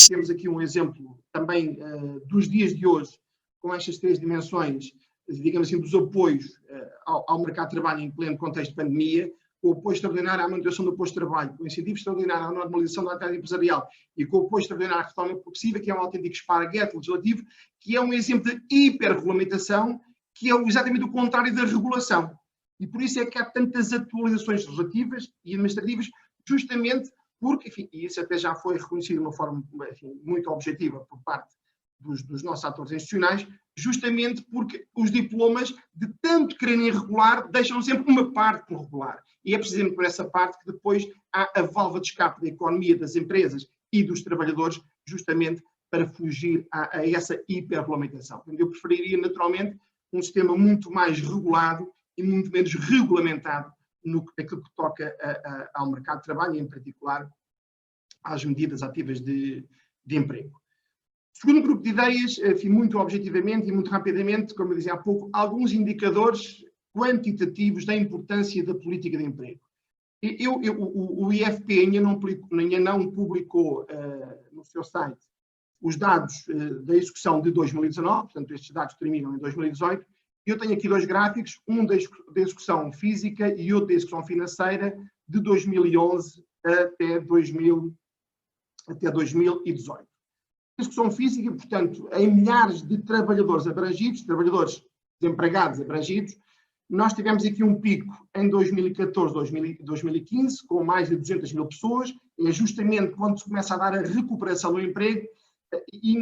Speaker 4: temos aqui um exemplo também dos dias de hoje, com estas três dimensões, digamos assim, dos apoios ao mercado de trabalho em pleno contexto de pandemia, com o apoio extraordinário à manutenção do posto de trabalho, com o incentivo extraordinário à normalização da atividade empresarial e com o apoio extraordinário à reforma progressiva, que é um autêntico esparguete legislativo, que é um exemplo de hiperregulamentação, que é exatamente o contrário da regulação. E por isso é que há tantas atualizações legislativas e administrativas, justamente porque, enfim, e isso até já foi reconhecido de uma forma, enfim, muito objetiva por parte dos nossos atores institucionais, justamente porque os diplomas, de tanto quererem regular, deixam sempre uma parte por regular. E é precisamente por essa parte que depois há a válvula de escape da economia, das empresas e dos trabalhadores, justamente para fugir a essa hiperregulamentação. Eu preferiria, naturalmente, um sistema muito mais regulado e muito menos regulamentado naquilo que toca ao mercado de trabalho e, em particular, às medidas ativas de emprego. Segundo grupo de ideias, enfim, muito objetivamente e muito rapidamente, como eu dizia há pouco, alguns indicadores quantitativos da importância da política de emprego. O IFP ainda não publicou, no no seu site os dados da execução de 2019, portanto, estes dados terminam em 2018. Eu tenho aqui dois gráficos, um da execução física e outro da execução financeira de 2011 até 2018. A execução física, portanto, em milhares de trabalhadores abrangidos, trabalhadores desempregados abrangidos, nós tivemos aqui um pico em 2014, 2015, com mais de 200 mil pessoas, é justamente quando se começa a dar a recuperação do emprego, e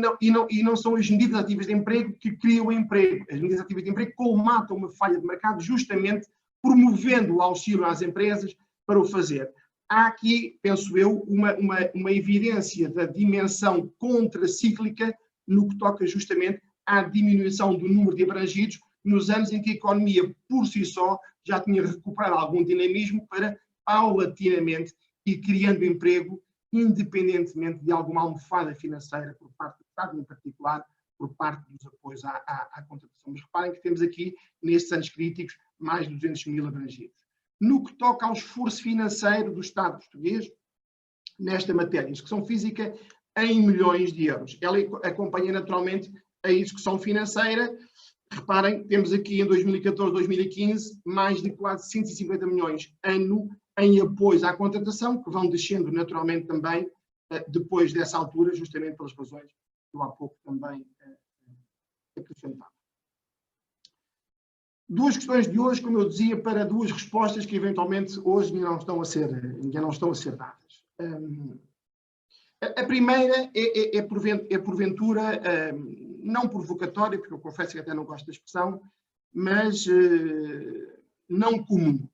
Speaker 4: não são as medidas ativas de emprego que criam o emprego. As medidas ativas de emprego colmatam uma falha de mercado, justamente promovendo o auxílio às empresas para o fazer. Há aqui, penso eu, uma evidência da dimensão contracíclica no que toca justamente à diminuição do número de abrangidos nos anos em que a economia, por si só, já tinha recuperado algum dinamismo para, paulatinamente, ir criando emprego, independentemente de alguma almofada financeira por parte do Estado, em particular por parte dos apoios à contratação. Mas reparem que temos aqui, nestes anos críticos, mais de 200 mil abrangidos. No que toca ao esforço financeiro do Estado português, nesta matéria, execução física em milhões de euros. Ela acompanha naturalmente a execução financeira. Reparem, temos aqui em 2014, 2015, mais de quase 150 milhões ano em apoios à contratação, que vão descendo naturalmente também depois dessa altura, justamente pelas razões que eu há pouco também acrescentava. Duas questões de hoje, como eu dizia, para duas respostas que eventualmente hoje ainda não estão a ser dadas. A primeira é porventura não provocatória, porque eu confesso que até não gosto da expressão, mas não comum.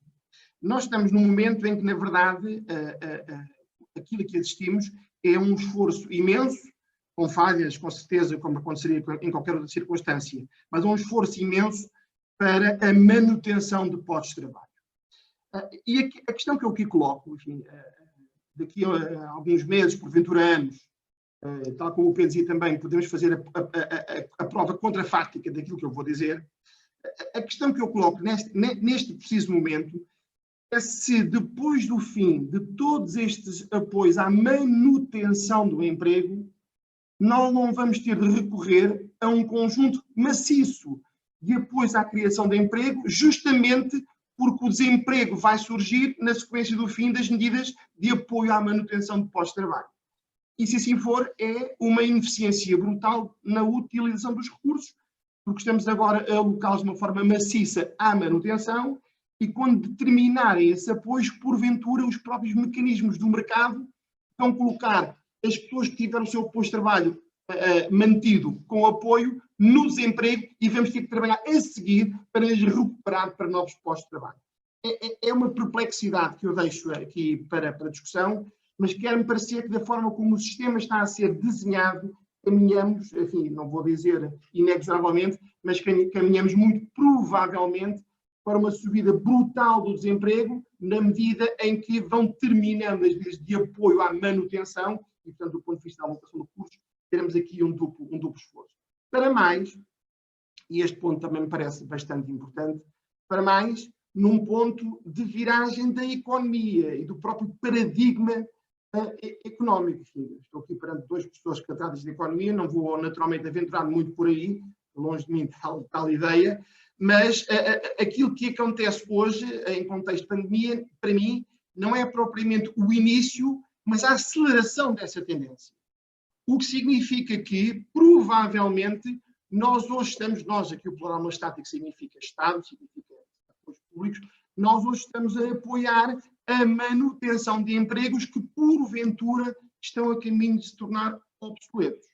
Speaker 4: Nós estamos num momento em que, na verdade, aquilo que assistimos é um esforço imenso, com falhas, com certeza, como aconteceria em qualquer outra circunstância, mas um esforço imenso para a manutenção de postos de trabalho. E a questão que eu aqui coloco, enfim, daqui a alguns meses, porventura anos, tal como o Pedro dizia também, podemos fazer a prova contrafáctica daquilo que eu vou dizer. A questão que eu coloco neste preciso momento é se depois do fim de todos estes apoios à manutenção do emprego, nós não vamos ter de recorrer a um conjunto maciço de apoios à criação de emprego, justamente porque o desemprego vai surgir na sequência do fim das medidas de apoio à manutenção de postos de trabalho. E se assim for, é uma ineficiência brutal na utilização dos recursos, porque estamos agora a alocá-los de uma forma maciça à manutenção, e quando determinarem esses apoios, porventura, os próprios mecanismos do mercado vão colocar as pessoas que tiveram o seu posto de trabalho mantido com apoio no desemprego e vamos ter que trabalhar a seguir para as recuperar para novos postos de trabalho. É uma perplexidade que eu deixo aqui para discussão, mas quer-me parecer que da forma como o sistema está a ser desenhado, caminhamos, enfim, não vou dizer inexoravelmente, mas caminhamos muito provavelmente para uma subida brutal do desemprego, na medida em que vão terminando as medidas de apoio à manutenção, e portanto do ponto de vista da alocação de recursos, teremos aqui um duplo esforço. Para mais, e este ponto também me parece bastante importante, para mais, num ponto de viragem da economia e do próprio paradigma económico. Estou aqui perante duas pessoas catradas de economia, não vou naturalmente aventurar muito por aí, longe de mim tal ideia, mas aquilo que acontece hoje, em contexto de pandemia, para mim, não é propriamente o início, mas a aceleração dessa tendência. O que significa que, provavelmente, nós hoje estamos, aqui o plural majestático significa Estado, significa apoios públicos, nós hoje estamos a apoiar a manutenção de empregos que, porventura, estão a caminho de se tornar obsoletos.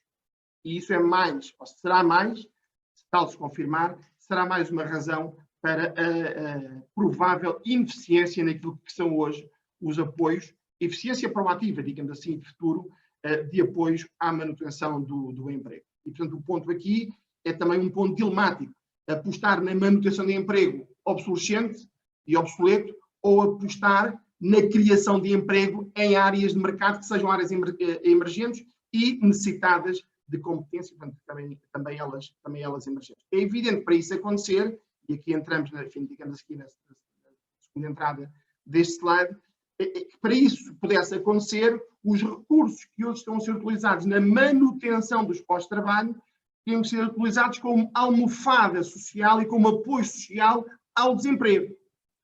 Speaker 4: E isso é mais, ou será mais, se tal se confirmar, será mais uma razão para a provável ineficiência naquilo que são hoje os apoios, eficiência proativa, digamos assim, de futuro, de apoios à manutenção do emprego. E, portanto, o ponto aqui é também um ponto dilemático. Apostar na manutenção de emprego obsolescente e obsoleto ou apostar na criação de emprego em áreas de mercado que sejam áreas emergentes e necessitadas de competência, portanto, também elas emergentes. É evidente que para isso acontecer, e aqui entramos, enfim, digamos aqui na segunda entrada deste slide, que para isso pudesse acontecer, os recursos que hoje estão a ser utilizados na manutenção dos postos de trabalho tinham que ser utilizados como almofada social e como apoio social ao desemprego.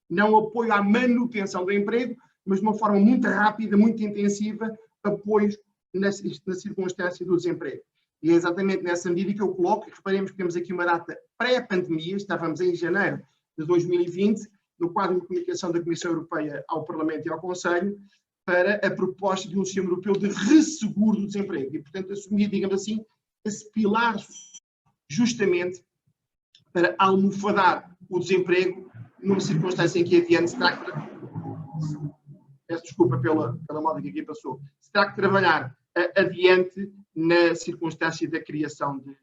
Speaker 4: Não apoio à manutenção do emprego, mas de uma forma muito rápida, muito intensiva, apoios na circunstância do desemprego. E é exatamente nessa medida que eu coloco, e reparemos que temos aqui uma data pré-pandemia, estávamos em janeiro de 2020, no quadro de comunicação da Comissão Europeia ao Parlamento e ao Conselho, para a proposta de um sistema europeu de resseguro do desemprego. E, portanto, assumir, digamos assim, esse pilar justamente para almofadar o desemprego numa circunstância em que adiante se terá que... Peço desculpa pela moda que aqui passou. Se terá que trabalhar adiante na circunstância da criação de...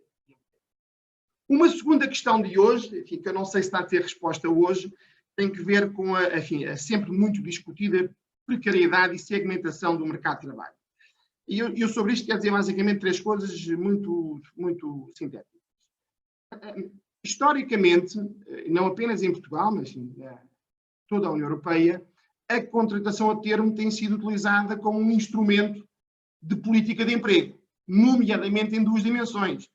Speaker 4: Uma segunda questão de hoje, enfim, que eu não sei se está a ter resposta hoje, tem que ver com a sempre muito discutida precariedade e segmentação do mercado de trabalho. E eu sobre isto quero dizer basicamente 3 coisas muito, muito sintéticas. Historicamente, não apenas em Portugal, mas em toda a União Europeia, a contratação a termo tem sido utilizada como um instrumento de política de emprego, nomeadamente em 2 dimensões: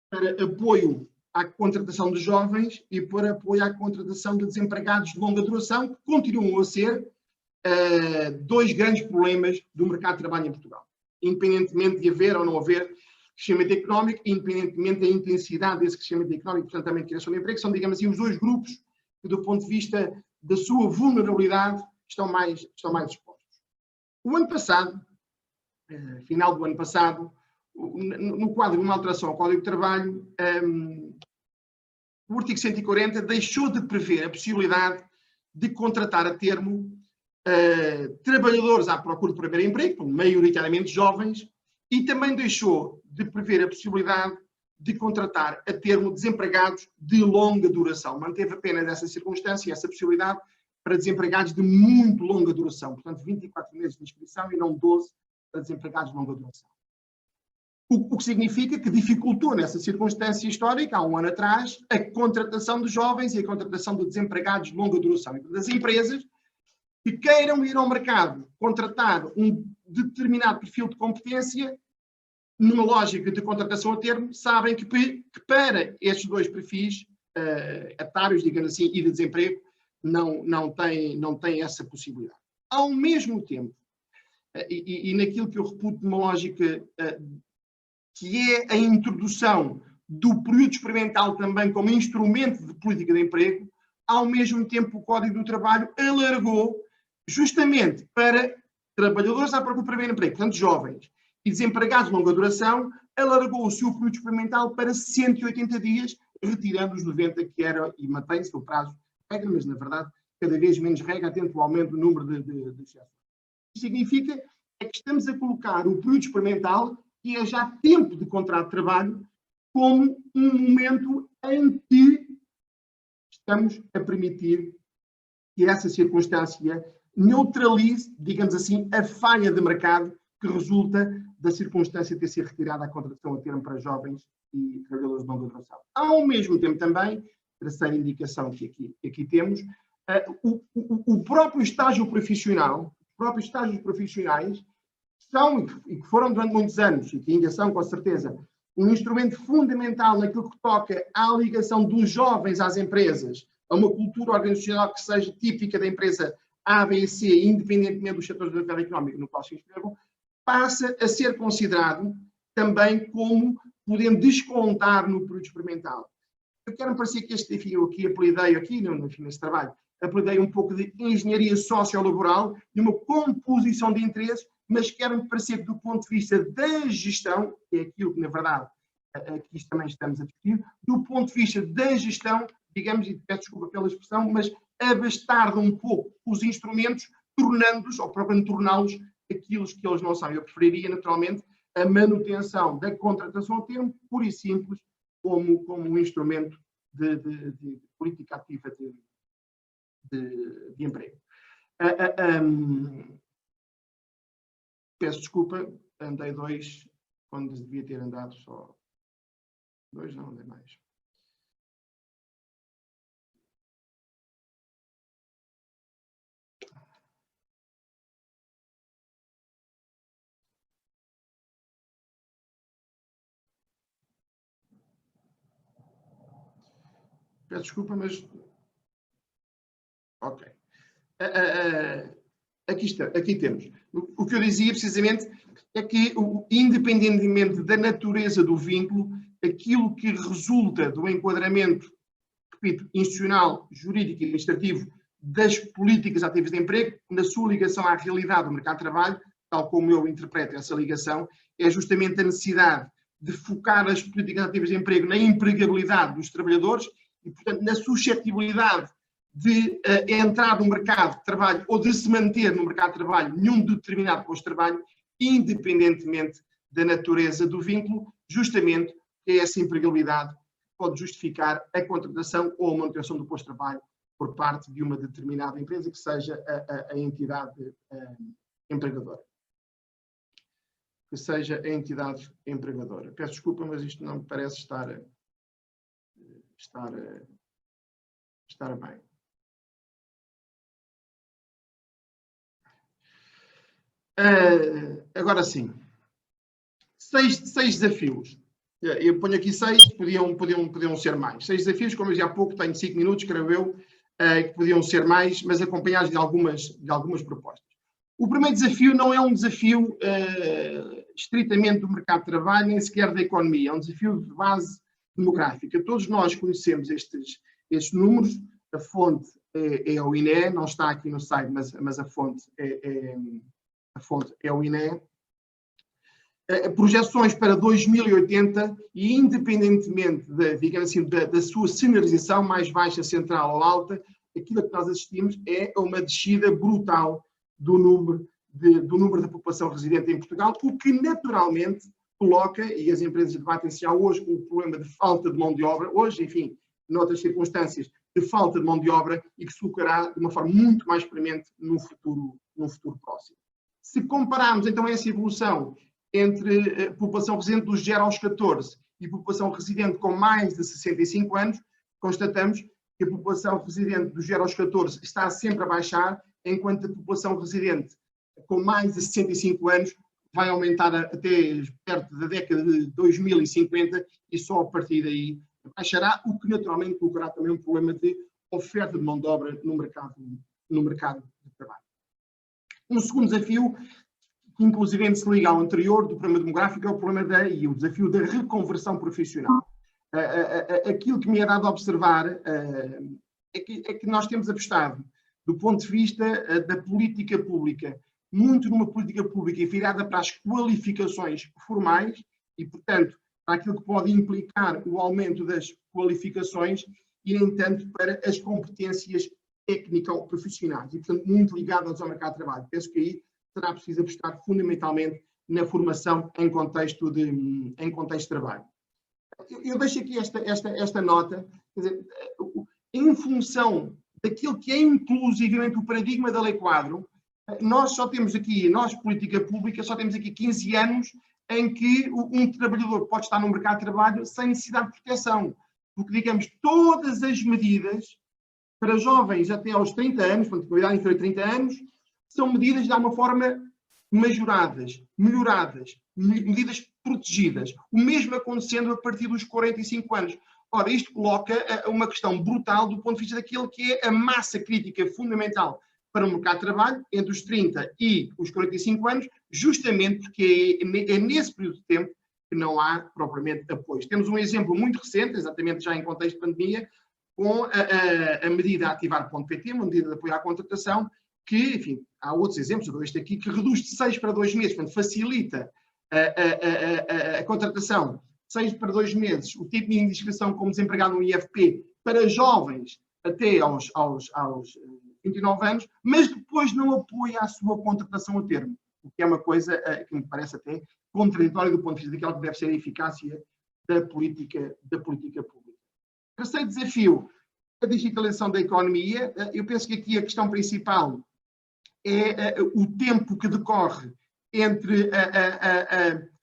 Speaker 4: para apoio à contratação de jovens e para apoio à contratação de desempregados de longa duração, que continuam a ser 2 grandes problemas do mercado de trabalho em Portugal. Independentemente de haver ou não haver crescimento económico, independentemente da intensidade desse crescimento económico, portanto também de criação de emprego, são, digamos assim, os 2 grupos que, do ponto de vista da sua vulnerabilidade, estão mais expostos. O ano passado, final do ano passado, no quadro de uma alteração ao Código de Trabalho, o artigo 140 deixou de prever a possibilidade de contratar a termo trabalhadores à procura de primeiro emprego, maioritariamente jovens, e também deixou de prever a possibilidade de contratar a termo desempregados de longa duração. Manteve apenas essa circunstância, essa possibilidade, para desempregados de muito longa duração, portanto 24 meses de inscrição e não 12 para desempregados de longa duração. O que significa que dificultou nessa circunstância histórica, há um ano atrás, a contratação de jovens e a contratação de desempregados de longa duração. Então, das empresas que queiram ir ao mercado contratar um determinado perfil de competência, numa lógica de contratação a termo, sabem que para estes 2 perfis etários, digamos assim, e de desemprego, não tem essa possibilidade. Ao mesmo tempo, e naquilo que eu reputo uma lógica que é a introdução do período experimental também como instrumento de política de emprego, ao mesmo tempo o Código do Trabalho alargou justamente para trabalhadores à procura de primeiro emprego, portanto jovens, e desempregados de longa duração, alargou o seu período experimental para 180 dias, retirando os 90 que era, e mantém-se o prazo regra, mas na verdade cada vez menos regra, atento ao aumento do número de exceções. O que significa é que estamos a colocar o período experimental, que é já tempo de contrato de trabalho, como um momento em que estamos a permitir que essa circunstância neutralize, digamos assim, a falha de mercado que resulta da circunstância de ter sido retirada a contratação a termo para jovens e trabalhadores de longa duração. Ao mesmo tempo também, terceira indicação que aqui temos, o próprio estágio profissional, os próprios estágios profissionais são, e que foram durante muitos anos, e que ainda são com certeza, um instrumento fundamental naquilo que toca à ligação dos jovens às empresas, a uma cultura organizacional que seja típica da empresa A, B e C, independentemente dos setores da atividade económica no qual se inscrevam, passa a ser considerado também como podendo descontar no período experimental. Eu quero parecer que este desafio aqui, apelidei aqui, nesse trabalho, apelidei um pouco de engenharia sociolaboral, de uma composição de interesses, mas quero-me parecer que do ponto de vista da gestão, que é aquilo que na verdade aqui também estamos a discutir, do ponto de vista da gestão, digamos, e peço desculpa pela expressão, mas abastar de um pouco os instrumentos, tornando-os, ou procurando torná-los, aquilo que eles não são. Eu preferiria, naturalmente, a manutenção da contratação a termo, pura e simples, como um instrumento de política ativa de emprego. Peço desculpa, andei 2, quando devia ter andado só 2, não andei mais. Peço desculpa, mas... Ok. Aqui temos. O que eu dizia, precisamente, é que, independentemente da natureza do vínculo, aquilo que resulta do enquadramento, repito, institucional, jurídico e administrativo das políticas ativas de emprego, na sua ligação à realidade do mercado de trabalho, tal como eu interpreto essa ligação, é justamente a necessidade de focar as políticas ativas de emprego na empregabilidade dos trabalhadores e, portanto, na suscetibilidade de entrar no mercado de trabalho ou de se manter no mercado de trabalho num determinado posto de trabalho, independentemente da natureza do vínculo, justamente que essa empregabilidade pode justificar a contratação ou a manutenção do posto de trabalho por parte de uma determinada empresa que seja a entidade empregadora. Que seja a entidade empregadora. Peço desculpa, mas isto não me parece estar bem. Agora sim. 6 desafios. Eu ponho aqui 6, podiam ser mais. 6 desafios, como eu dizia há pouco, tenho 5 minutos, creio eu, que podiam ser mais, mas acompanhados de algumas propostas. O primeiro desafio não é um desafio estritamente do mercado de trabalho, nem sequer da economia, é um desafio de base demográfica. Todos nós conhecemos estes números, a fonte é o INE, não está aqui no site, mas a fonte é o INE. Projeções para 2080 e, independentemente digamos assim, da sua sinalização mais baixa, central ou alta, aquilo que nós assistimos é uma descida brutal do número da população residente em Portugal, o que naturalmente coloca, e as empresas debatem-se já hoje com o problema de falta de mão de obra, hoje, enfim, noutras circunstâncias, de falta de mão de obra e que se colocará de uma forma muito mais premente no futuro próximo. Se compararmos então essa evolução entre a população residente dos 0 aos 14 e a população residente com mais de 65 anos, constatamos que a população residente dos 0 aos 14 está sempre a baixar, enquanto a população residente com mais de 65 anos vai aumentar até perto da década de 2050 e só a partir daí baixará, o que naturalmente colocará também um problema de oferta de mão de obra no mercado de trabalho. Um segundo desafio, que inclusive se liga ao anterior, do problema demográfico, é o problema o desafio da reconversão profissional. Aquilo que me é dado a observar é que nós temos apostado, do ponto de vista da política pública, muito numa política pública virada para as qualificações formais e, portanto, para aquilo que pode implicar o aumento das qualificações e, no entanto, para as competências técnico-profissionais e, portanto, muito ligadas ao mercado de trabalho. Penso que aí será preciso apostar fundamentalmente na formação em contexto de trabalho. Eu deixo aqui esta nota, quer dizer, em função daquilo que é inclusivamente o paradigma da Lei Quadro, nós política pública, só temos aqui 15 anos em que um trabalhador pode estar no mercado de trabalho sem necessidade de proteção, porque, digamos, todas as medidas para jovens até aos 30 anos, portanto, com idade inferior a 30 anos, são medidas de alguma forma majoradas, melhoradas, medidas protegidas. O mesmo acontecendo a partir dos 45 anos. Ora, isto coloca uma questão brutal do ponto de vista daquilo que é a massa crítica fundamental para o mercado de trabalho, entre os 30 e os 45 anos, justamente porque é nesse período de tempo que não há propriamente apoio. Temos um exemplo muito recente, exatamente já em contexto de pandemia, com a medida ativar.pt, uma medida de apoio à contratação, que, enfim, há outros exemplos, eu dou este aqui, que reduz de 6 para 2 meses, portanto, facilita a contratação, 6 para 2 meses, o tipo de inscrição como desempregado no IFP para jovens até aos 29 anos, mas depois não apoia a sua contratação a termo, o que é uma coisa que me parece até contraditória do ponto de vista daquela que deve ser a eficácia da política pública. Terceiro desafio, a digitalização da economia. Eu penso que aqui a questão principal é o tempo que decorre entre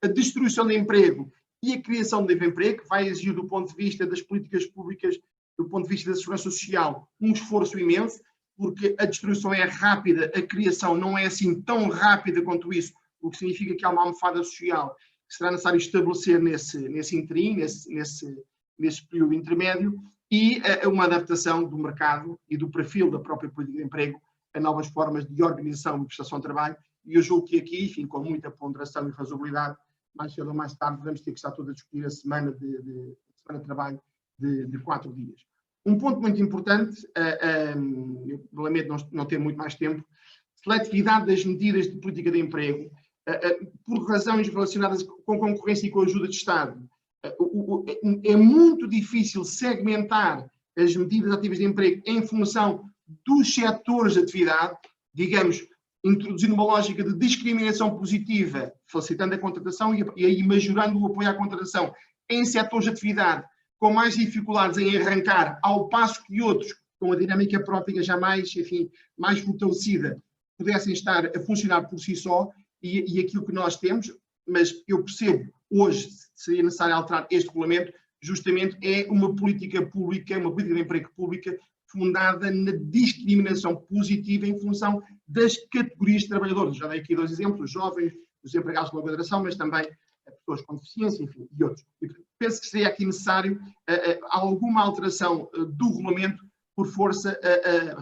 Speaker 4: a destruição de emprego e a criação de novo emprego, que vai exigir do ponto de vista das políticas públicas, do ponto de vista da segurança social, um esforço imenso, porque a destruição é rápida, a criação não é assim tão rápida quanto isso, o que significa que há uma almofada social que será necessário estabelecer nesse interim, nesse período intermédio, e uma adaptação do mercado e do perfil da própria política de emprego a novas formas de organização e prestação de trabalho. E eu julgo que aqui, enfim, com muita ponderação e razoabilidade, mais cedo ou mais tarde vamos ter que estar todos a discutir a semana de trabalho de 4 dias. Um ponto muito importante, eu lamento não ter muito mais tempo, seletividade das medidas de política de emprego, por razões relacionadas com concorrência e com a ajuda de Estado. É muito difícil segmentar as medidas ativas de emprego em função dos setores de atividade, digamos, introduzindo uma lógica de discriminação positiva, facilitando a contratação e aí majorando o apoio à contratação em setores de atividade com mais dificuldades em arrancar, ao passo que outros, com a dinâmica própria já mais fortalecida, pudessem estar a funcionar por si só, e aquilo que nós temos, mas eu percebo, hoje seria necessário alterar este regulamento, justamente é uma política pública, uma política de emprego pública, fundada na discriminação positiva em função das categorias de trabalhadores. Já dei aqui 2 exemplos, os jovens, os empregados de longa duração, mas também pessoas com deficiência, enfim, e outros. E penso que seria aqui necessário alguma alteração do regulamento por força,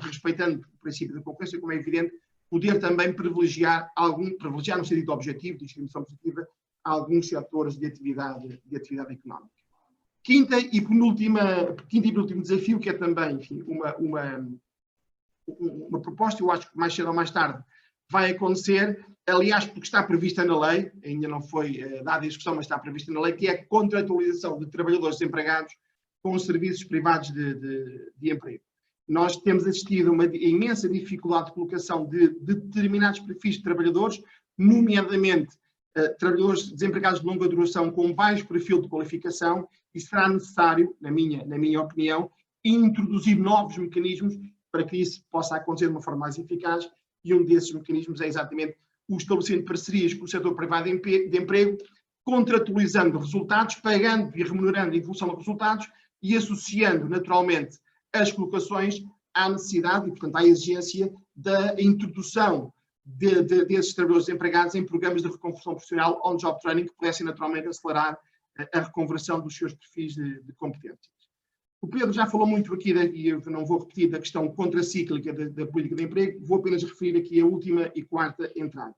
Speaker 4: respeitando o princípio da concorrência, como é evidente, poder também privilegiar no sentido objetivo, de discriminação positiva, alguns setores de atividade económica. Quinto e penúltimo desafio, que é também, enfim, uma proposta, eu acho que mais cedo ou mais tarde vai acontecer, aliás, porque está prevista na lei, ainda não foi dada a discussão, mas está prevista na lei, que é a contratualização de trabalhadores desempregados com os serviços privados de emprego. Nós temos assistido a uma imensa dificuldade de colocação de determinados perfis de trabalhadores, nomeadamente trabalhadores desempregados de longa duração com baixo perfil de qualificação, e será necessário, na minha opinião, introduzir novos mecanismos para que isso possa acontecer de uma forma mais eficaz, e um desses mecanismos é exatamente o estabelecimento de parcerias com o setor privado de emprego, contratualizando resultados, pagando e remunerando em função dos resultados e associando naturalmente as colocações à necessidade e, portanto, à exigência da introdução desses trabalhadores desempregados em programas de reconversão profissional on-job training que pudessem naturalmente acelerar a reconversão dos seus perfis de competências. O Pedro já falou muito aqui, e eu não vou repetir, da questão contracíclica da política de emprego, vou apenas referir aqui a última e quarta entrada.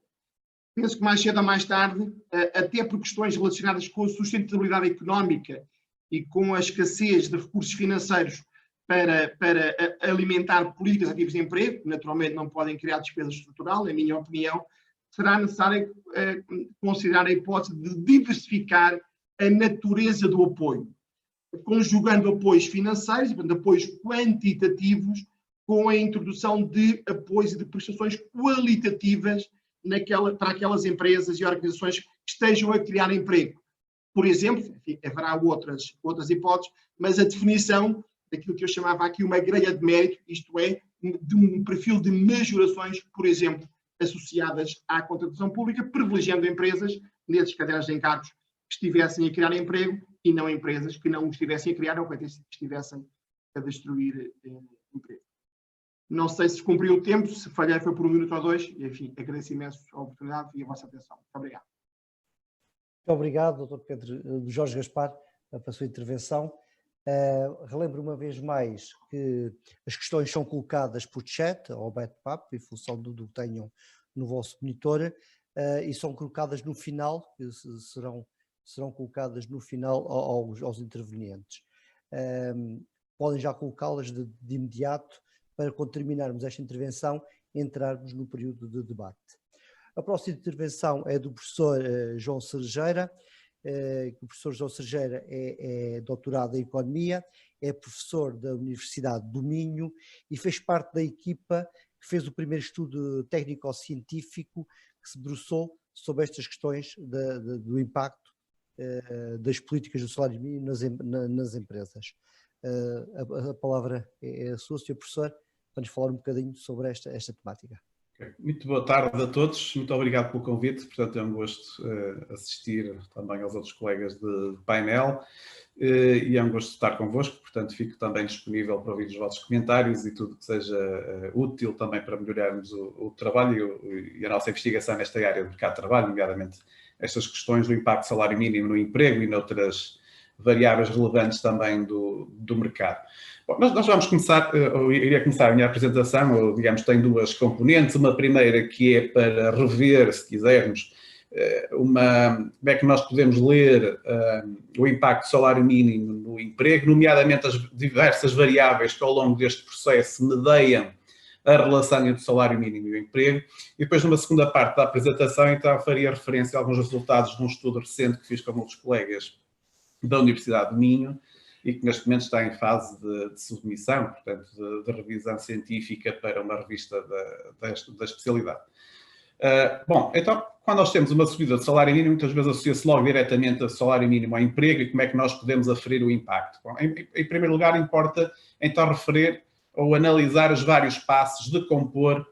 Speaker 4: Penso que mais cedo ou mais tarde, até por questões relacionadas com a sustentabilidade económica e com a escassez de recursos financeiros para alimentar políticas ativas de emprego, que naturalmente não podem criar despesa estrutural, na minha opinião, será necessário considerar a hipótese de diversificar a natureza do apoio, conjugando apoios financeiros, portanto, apoios quantitativos, com a introdução de apoios e de prestações qualitativas para aquelas empresas e organizações que estejam a criar emprego. Por exemplo, enfim, haverá outras hipóteses, mas a definição daquilo que eu chamava aqui uma grelha de mérito, isto é, de um perfil de majorações, por exemplo, associadas à contratação pública, privilegiando empresas, nesses cadernos de encargos, que estivessem a criar emprego e não empresas que não o estivessem a criar ou que estivessem a destruir emprego. Não sei se cumpriu o tempo, se falhei foi por 1 minuto ou 2, e, enfim, agradeço imenso a oportunidade e a vossa atenção. Muito obrigado.
Speaker 1: Muito obrigado, Dr. Pedro Jorge Gaspar, pela sua intervenção. Relembro uma vez mais que as questões são colocadas por chat ou bate-papo, em função do que tenham no vosso monitor, e são colocadas no final, serão colocadas no final aos intervenientes. Podem já colocá-las de imediato para, quando terminarmos esta intervenção, entrarmos no período de debate. A próxima intervenção é do professor João Cerejeira. O professor João Cerejeira é doutorado em Economia, é professor da Universidade do Minho e fez parte da equipa que fez o primeiro estudo técnico-científico que se debruçou sobre estas questões do impacto das políticas do salário mínimo nas empresas. A palavra é a sua, Sr. Professor, para nos falar um bocadinho sobre esta temática.
Speaker 5: Muito boa tarde a todos, muito obrigado pelo convite, portanto é um gosto assistir também aos outros colegas de painel e é um gosto estar convosco, portanto fico também disponível para ouvir os vossos comentários e tudo que seja útil também para melhorarmos o trabalho e a nossa investigação nesta área do mercado de trabalho, nomeadamente estas questões do impacto do salário mínimo no emprego e noutras variáveis relevantes também do mercado. Bom, nós vamos começar, eu iria começar a minha apresentação, ou, digamos, tem duas componentes. Uma primeira que é para rever, se quisermos, como é que nós podemos ler o impacto do salário mínimo no emprego, nomeadamente as diversas variáveis que ao longo deste processo medeiam a relação entre o salário mínimo e o emprego. E depois, numa segunda parte da apresentação, então, faria referência a alguns resultados de um estudo recente que fiz com outros colegas da Universidade do Minho e que neste momento está em fase de submissão, portanto, de revisão científica para uma revista da especialidade. Bom, então, quando nós temos uma subida de salário mínimo, muitas vezes associa-se logo diretamente a salário mínimo ao emprego e como é que nós podemos aferir o impacto. Bom, em primeiro lugar, importa então referir ou analisar os vários passos de compor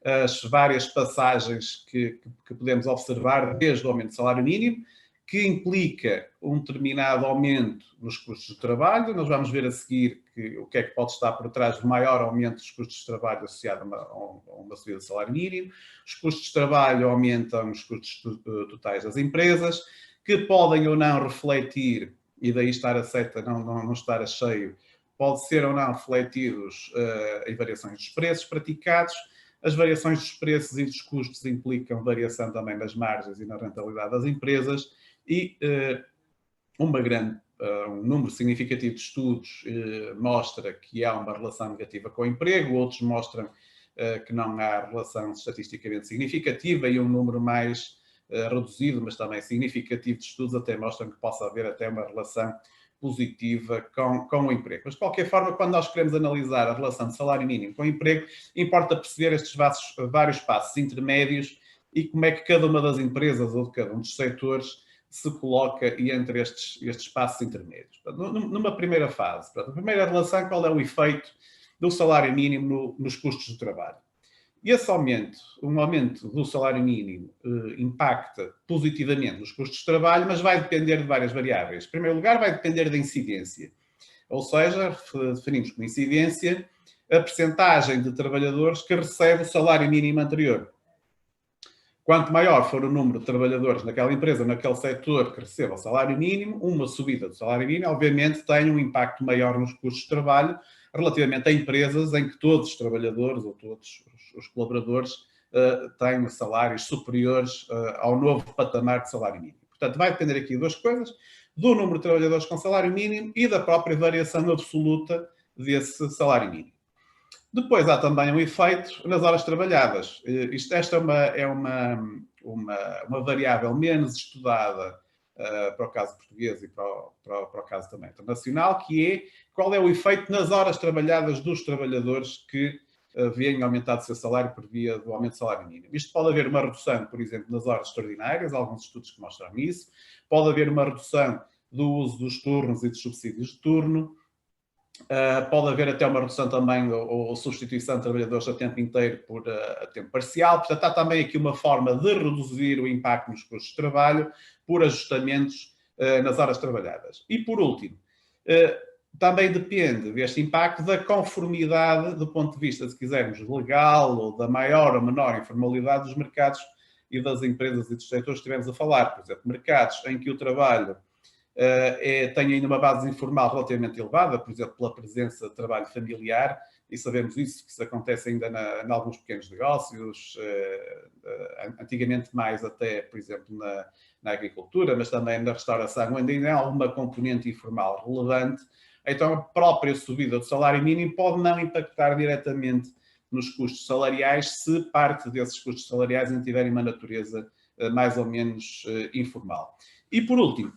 Speaker 5: as várias passagens que podemos observar desde o aumento do salário mínimo, que implica um determinado aumento nos custos de trabalho. Nós vamos ver a seguir o que é que pode estar por trás do maior aumento dos custos de trabalho associado a uma subida do salário mínimo. Os custos de trabalho aumentam os custos totais das empresas, que podem ou não refletir, e daí estar a seta não estar a cheio, pode ser ou não refletidos em variações dos preços praticados. As variações dos preços e dos custos implicam variação também nas margens e na rentabilidade das empresas e um número significativo de estudos mostra que há uma relação negativa com o emprego, outros mostram que não há relação estatisticamente significativa e um número mais reduzido, mas também significativo de estudos até mostram que possa haver até uma relação positiva com o emprego. Mas, de qualquer forma, quando nós queremos analisar a relação de salário mínimo com o emprego, importa perceber estes vários passos intermédios e como é que cada uma das empresas ou de cada um dos setores se coloca entre estes passos intermédios. Numa primeira fase, a primeira relação, qual é o efeito do salário mínimo nos custos de trabalho? E esse aumento, um aumento do salário mínimo, impacta positivamente nos custos de trabalho, mas vai depender de várias variáveis. Em primeiro lugar, vai depender da incidência. Ou seja, definimos como incidência a percentagem de trabalhadores que recebe o salário mínimo anterior. Quanto maior for o número de trabalhadores naquela empresa, naquele setor que receba o salário mínimo, uma subida do salário mínimo, obviamente, tem um impacto maior nos custos de trabalho relativamente a empresas em que todos os trabalhadores ou todos os colaboradores têm salários superiores ao novo patamar de salário mínimo. Portanto, vai depender aqui de duas coisas, do número de trabalhadores com salário mínimo e da própria variação absoluta desse salário mínimo. Depois há também um efeito nas horas trabalhadas. Esta é uma variável menos estudada para o caso português e para o caso também internacional, que é qual é o efeito nas horas trabalhadas dos trabalhadores que vêm aumentar o seu salário por via do aumento do salário mínimo. Isto pode haver uma redução, por exemplo, nas horas extraordinárias, alguns estudos que mostram isso, pode haver uma redução do uso dos turnos e dos subsídios de turno, pode haver até uma redução também ou substituição de trabalhadores a tempo inteiro por a tempo parcial. Portanto, há também aqui uma forma de reduzir o impacto nos custos de trabalho por ajustamentos nas horas trabalhadas. E, por último, também depende deste impacto da conformidade do ponto de vista, se quisermos, legal ou da maior ou menor informalidade dos mercados e das empresas e dos setores que estivemos a falar. Por exemplo, mercados em que o trabalho tem ainda uma base informal relativamente elevada, por exemplo, pela presença de trabalho familiar, e sabemos isso, que isso acontece ainda em alguns pequenos negócios, antigamente mais até, por exemplo, na agricultura, mas também na restauração, onde ainda há alguma componente informal relevante. Então, a própria subida do salário mínimo pode não impactar diretamente nos custos salariais, se parte desses custos salariais ainda tiverem uma natureza mais ou menos informal. E, por último,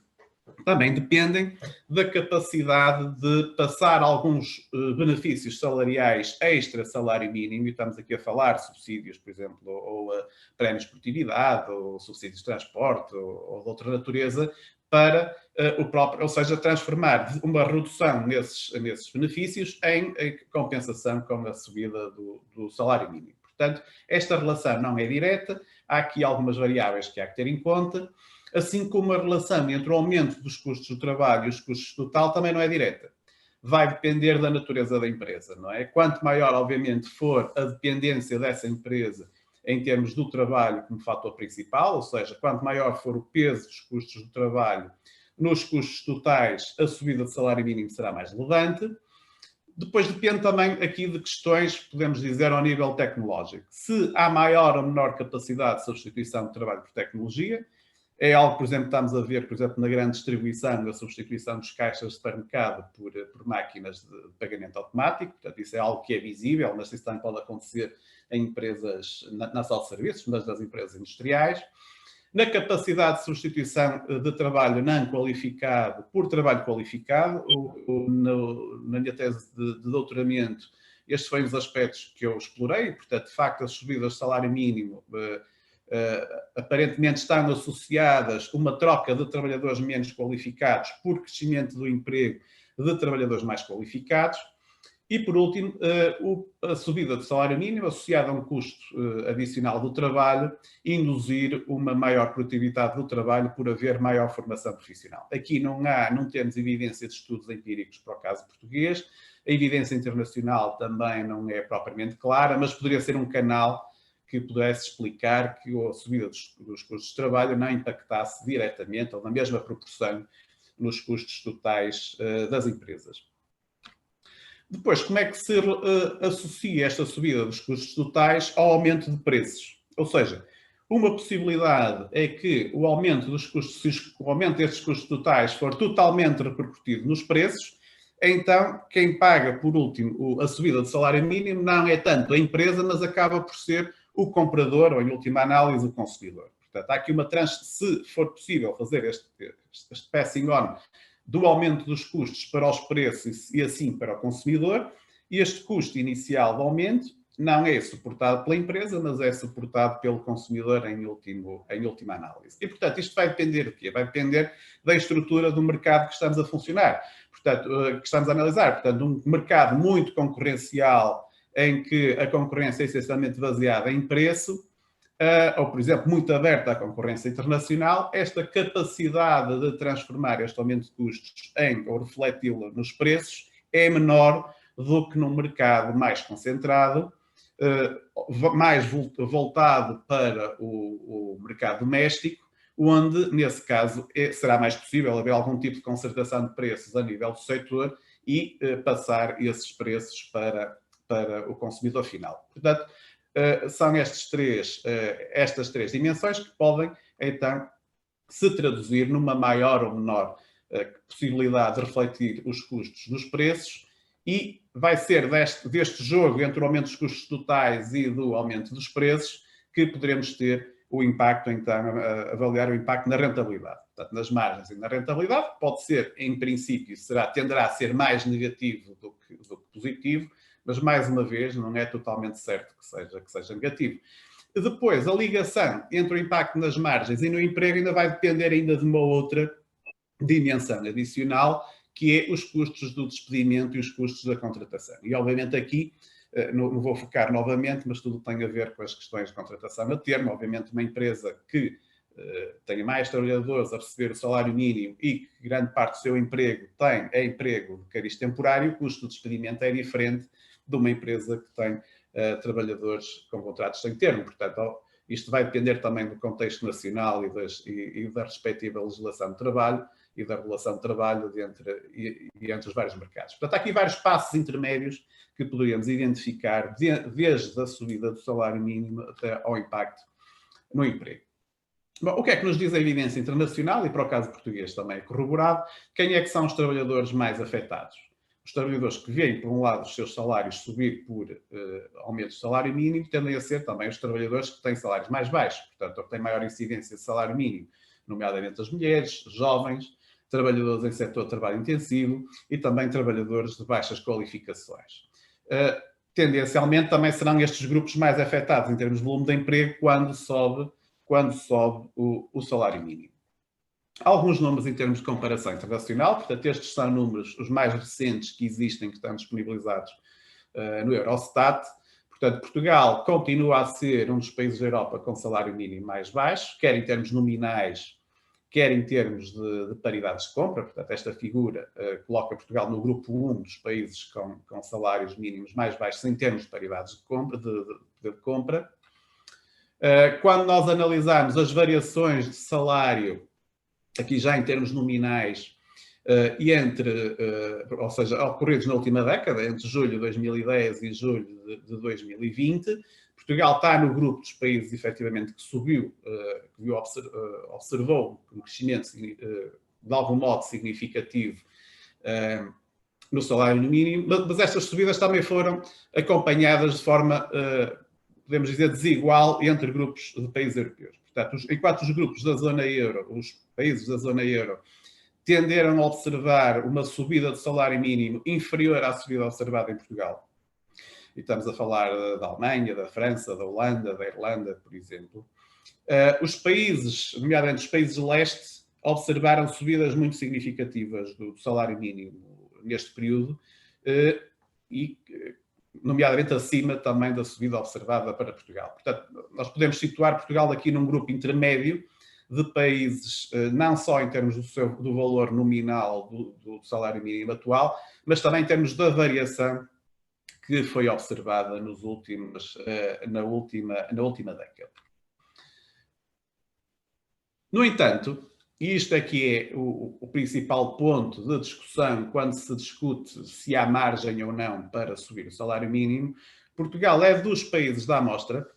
Speaker 5: também dependem da capacidade de passar alguns benefícios salariais extra salário mínimo, e estamos aqui a falar subsídios, por exemplo, ou prémios de produtividade, ou subsídios de transporte, ou de outra natureza, para o próprio, ou seja, transformar uma redução nesses benefícios em compensação com a subida do salário mínimo. Portanto, esta relação não é direta, há aqui algumas variáveis que há que ter em conta, assim como a relação entre o aumento dos custos do trabalho e os custos total também não é direta. Vai depender da natureza da empresa, não é? Quanto maior, obviamente, for a dependência dessa empresa em termos do trabalho como fator principal, ou seja, quanto maior for o peso dos custos do trabalho nos custos totais, a subida de salário mínimo será mais relevante. Depois depende também aqui de questões, podemos dizer, ao nível tecnológico. Se há maior ou menor capacidade de substituição de trabalho por tecnologia, é algo, por exemplo, estamos a ver, por exemplo, na grande distribuição, a substituição dos caixas de supermercado por máquinas de pagamento automático. Portanto, isso é algo que é visível, mas isso também pode acontecer em empresas, na sala de serviços, mas das empresas industriais. Na capacidade de substituição de trabalho não qualificado por trabalho qualificado, na minha tese de doutoramento, estes foram os aspectos que eu explorei. Portanto, de facto, as subidas de salário mínimo aparentemente estão associadas a uma troca de trabalhadores menos qualificados por crescimento do emprego de trabalhadores mais qualificados. E, por último, a subida do salário mínimo associada a um custo adicional do trabalho, induzir uma maior produtividade do trabalho por haver maior formação profissional. Aqui não temos evidência de estudos empíricos para o caso português, a evidência internacional também não é propriamente clara, mas poderia ser um canal que pudesse explicar que a subida dos custos de trabalho não impactasse diretamente ou na mesma proporção nos custos totais das empresas. Depois, como é que se associa esta subida dos custos totais ao aumento de preços? Ou seja, uma possibilidade é que o aumento dos custos, se o aumento destes custos totais for totalmente repercutido nos preços, então quem paga, por último, a subida do salário mínimo não é tanto a empresa, mas acaba por ser o comprador ou, em última análise, o consumidor. Portanto, há aqui se for possível fazer este passing on do aumento dos custos para os preços e assim para o consumidor, e este custo inicial de aumento não é suportado pela empresa, mas é suportado pelo consumidor em última análise. E, portanto, isto vai depender de quê? Vai depender da estrutura do mercado que estamos a funcionar, portanto, que estamos a analisar. Portanto, um mercado muito concorrencial em que a concorrência é essencialmente baseada em preço, ou, por exemplo, muito aberta à concorrência internacional, esta capacidade de transformar este aumento de custos ou refleti-lo nos preços é menor do que num mercado mais concentrado, mais voltado para o mercado doméstico, onde, nesse caso, será mais possível haver algum tipo de concertação de preços a nível do setor e passar esses preços para o consumidor final. Portanto, são estas três dimensões que podem, então, se traduzir numa maior ou menor possibilidade de refletir os custos nos preços, e vai ser deste jogo entre o aumento dos custos totais e do aumento dos preços que poderemos ter o impacto, então, avaliar o impacto na rentabilidade. Portanto, nas margens e na rentabilidade, pode ser, em princípio, tenderá a ser mais negativo do que positivo, mas, mais uma vez, não é totalmente certo que seja negativo. Depois, a ligação entre o impacto nas margens e no emprego ainda vai depender ainda de uma outra dimensão adicional, que é os custos do despedimento e os custos da contratação. E, obviamente, aqui, não vou focar novamente, mas tudo tem a ver com as questões de contratação a termo. Obviamente, uma empresa que tenha mais trabalhadores a receber o salário mínimo e que grande parte do seu emprego é emprego de cariz temporário, o custo do despedimento é diferente de uma empresa que tem trabalhadores com contratos sem termo. Portanto, isto vai depender também do contexto nacional e da respectiva legislação de trabalho e da regulação de trabalho entre os vários mercados. Portanto, há aqui vários passos intermédios que poderíamos identificar desde a subida do salário mínimo até ao impacto no emprego. Bom, o que é que nos diz a evidência internacional, e para o caso português também é corroborado? Quem é que são os trabalhadores mais afetados? Os trabalhadores que veem, por um lado, os seus salários subir por aumento do salário mínimo, tendem a ser também os trabalhadores que têm salários mais baixos, portanto, que têm maior incidência de salário mínimo, nomeadamente as mulheres, jovens, trabalhadores em setor de trabalho intensivo e também trabalhadores de baixas qualificações. Tendencialmente, também serão estes grupos mais afetados em termos de volume de emprego quando sobe o salário mínimo. Alguns números em termos de comparação internacional, portanto, estes são números os mais recentes que existem, que estão disponibilizados no Eurostat. Portanto, Portugal continua a ser um dos países da Europa com salário mínimo mais baixo, quer em termos nominais, quer em termos de paridades de compra. Portanto, esta figura coloca Portugal no grupo 1 dos países com salários mínimos mais baixos em termos de paridades de compra. Quando nós analisarmos as variações de salário aqui já em termos nominais, e ou seja, ocorridos na última década, entre julho de 2010 e julho de 2020, Portugal está no grupo dos países, efetivamente, que subiu, observou um crescimento de algum modo significativo no salário mínimo, mas estas subidas também foram acompanhadas de forma, podemos dizer, desigual entre grupos de países europeus. Portanto, enquanto os grupos da zona euro, os países da zona euro, tenderam a observar uma subida do salário mínimo inferior à subida observada em Portugal. E estamos a falar da Alemanha, da França, da Holanda, da Irlanda, por exemplo. Os países, nomeadamente os países de leste, observaram subidas muito significativas do salário mínimo neste período, e nomeadamente acima também da subida observada para Portugal. Portanto, nós podemos situar Portugal aqui num grupo intermédio de países, não só em termos do valor nominal do salário mínimo atual, mas também em termos da variação que foi observada na última década. No entanto, e isto aqui é o principal ponto de discussão quando se discute se há margem ou não para subir o salário mínimo, Portugal é dos países da amostra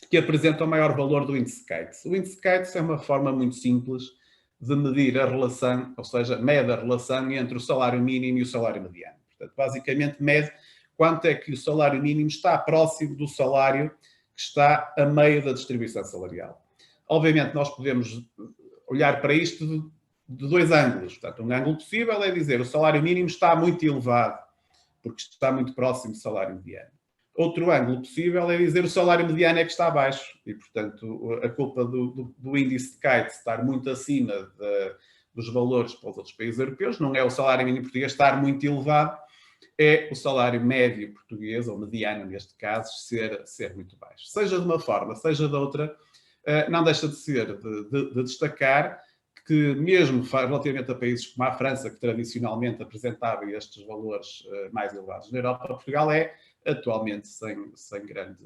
Speaker 5: que apresentam o maior valor do índice CAITES. O índice CAITES é uma forma muito simples de medir a relação, ou seja, mede a relação entre o salário mínimo e o salário mediano. Portanto, basicamente mede quanto é que o salário mínimo está próximo do salário que está a meio da distribuição salarial. Obviamente, nós podemos olhar para isto de dois ângulos. Portanto, um ângulo possível é dizer que o salário mínimo está muito elevado, porque está muito próximo do salário mediano. Outro ângulo possível é dizer que o salário mediano é que está abaixo e, portanto, a culpa do índice de CAITES estar muito acima dos valores para os outros países europeus não é o salário mínimo português estar muito elevado, é o salário médio português, ou mediano neste caso, ser muito baixo. Seja de uma forma, seja de outra, não deixa de ser de destacar que mesmo relativamente a países como a França, que tradicionalmente apresentava estes valores mais elevados na Europa, Portugal é atualmente sem grande...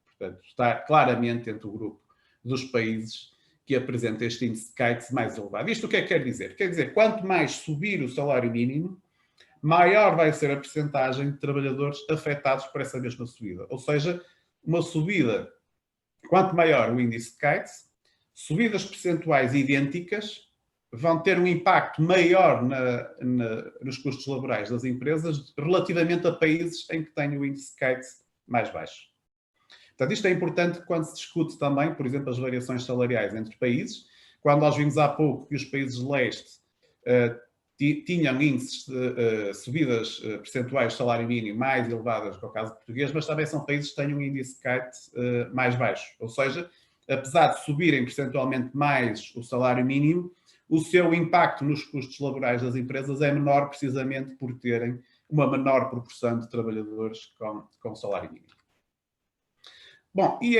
Speaker 5: portanto, está claramente entre o grupo dos países que apresenta este índice de CAITES mais elevado. Isto o que é que quer dizer? Quer dizer, quanto mais subir o salário mínimo, maior vai ser a percentagem de trabalhadores afetados por essa mesma subida. Ou seja, uma subida, quanto maior o índice de CAITES, subidas percentuais idênticas vão ter um impacto maior nos custos laborais das empresas relativamente a países em que têm o índice de CAITES mais baixo. Portanto, isto é importante quando se discute também, por exemplo, as variações salariais entre países. Quando nós vimos há pouco que os países de leste tinham índices de subidas percentuais de salário mínimo mais elevadas que o caso português, mas também são países que têm um índice de CAITES mais baixo. Ou seja, apesar de subirem percentualmente mais o salário mínimo, o seu impacto nos custos laborais das empresas é menor precisamente por terem uma menor proporção de trabalhadores com salário mínimo. Bom, e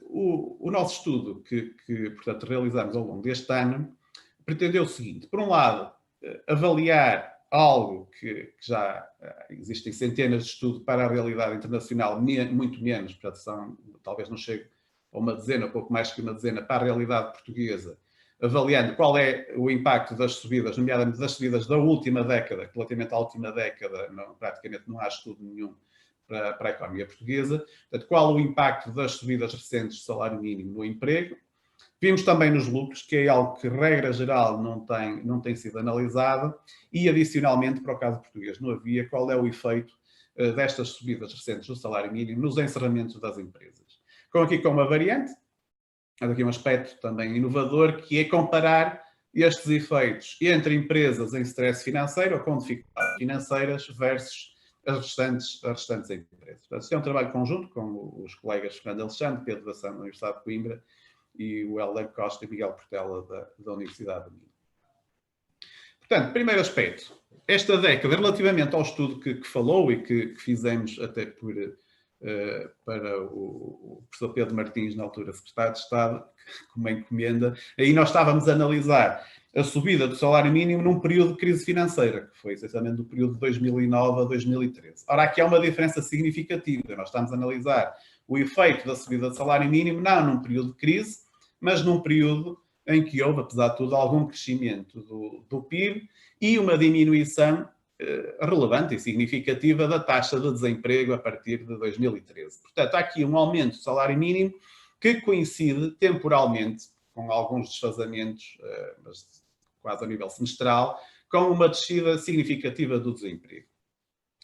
Speaker 5: o nosso estudo que, portanto, realizamos ao longo deste ano pretendeu o seguinte: por um lado, avaliar algo que já existem centenas de estudos para a realidade internacional, muito menos, portanto, talvez não chegue a uma dezena, pouco mais que uma dezena, para a realidade portuguesa, avaliando qual é o impacto das subidas, nomeadamente das subidas da última década, que relativamente à última década praticamente não há estudo nenhum para a economia portuguesa. Portanto, qual o impacto das subidas recentes de salário mínimo no emprego. Vimos também nos lucros, que é algo que, regra geral, não tem sido analisado, e, adicionalmente, para o caso português, não havia qual é o efeito destas subidas recentes do salário mínimo nos encerramentos das empresas. Aqui com uma variante, aqui um aspecto também inovador, que é comparar estes efeitos entre empresas em stress financeiro ou com dificuldades financeiras versus as restantes empresas. Portanto, isto é um trabalho conjunto com os colegas Fernando Alexandre, Pedro Dação, da Universidade de Coimbra, e o Helder Costa e Miguel Portela, da Universidade de Minho. Portanto, primeiro aspecto, esta década, relativamente ao estudo que falou e que fizemos até para o professor Pedro Martins, na altura secretário de Estado, como encomenda, aí nós estávamos a analisar a subida do salário mínimo num período de crise financeira, que foi essencialmente do período de 2009 a 2013. Ora, aqui há uma diferença significativa. Nós estamos a analisar o efeito da subida do salário mínimo, não num período de crise, mas num período em que houve, apesar de tudo, algum crescimento do PIB e uma diminuição relevante e significativa da taxa de desemprego a partir de 2013. Portanto, há aqui um aumento do salário mínimo que coincide temporalmente, com alguns desfazamentos, mas quase a nível semestral, com uma descida significativa do desemprego.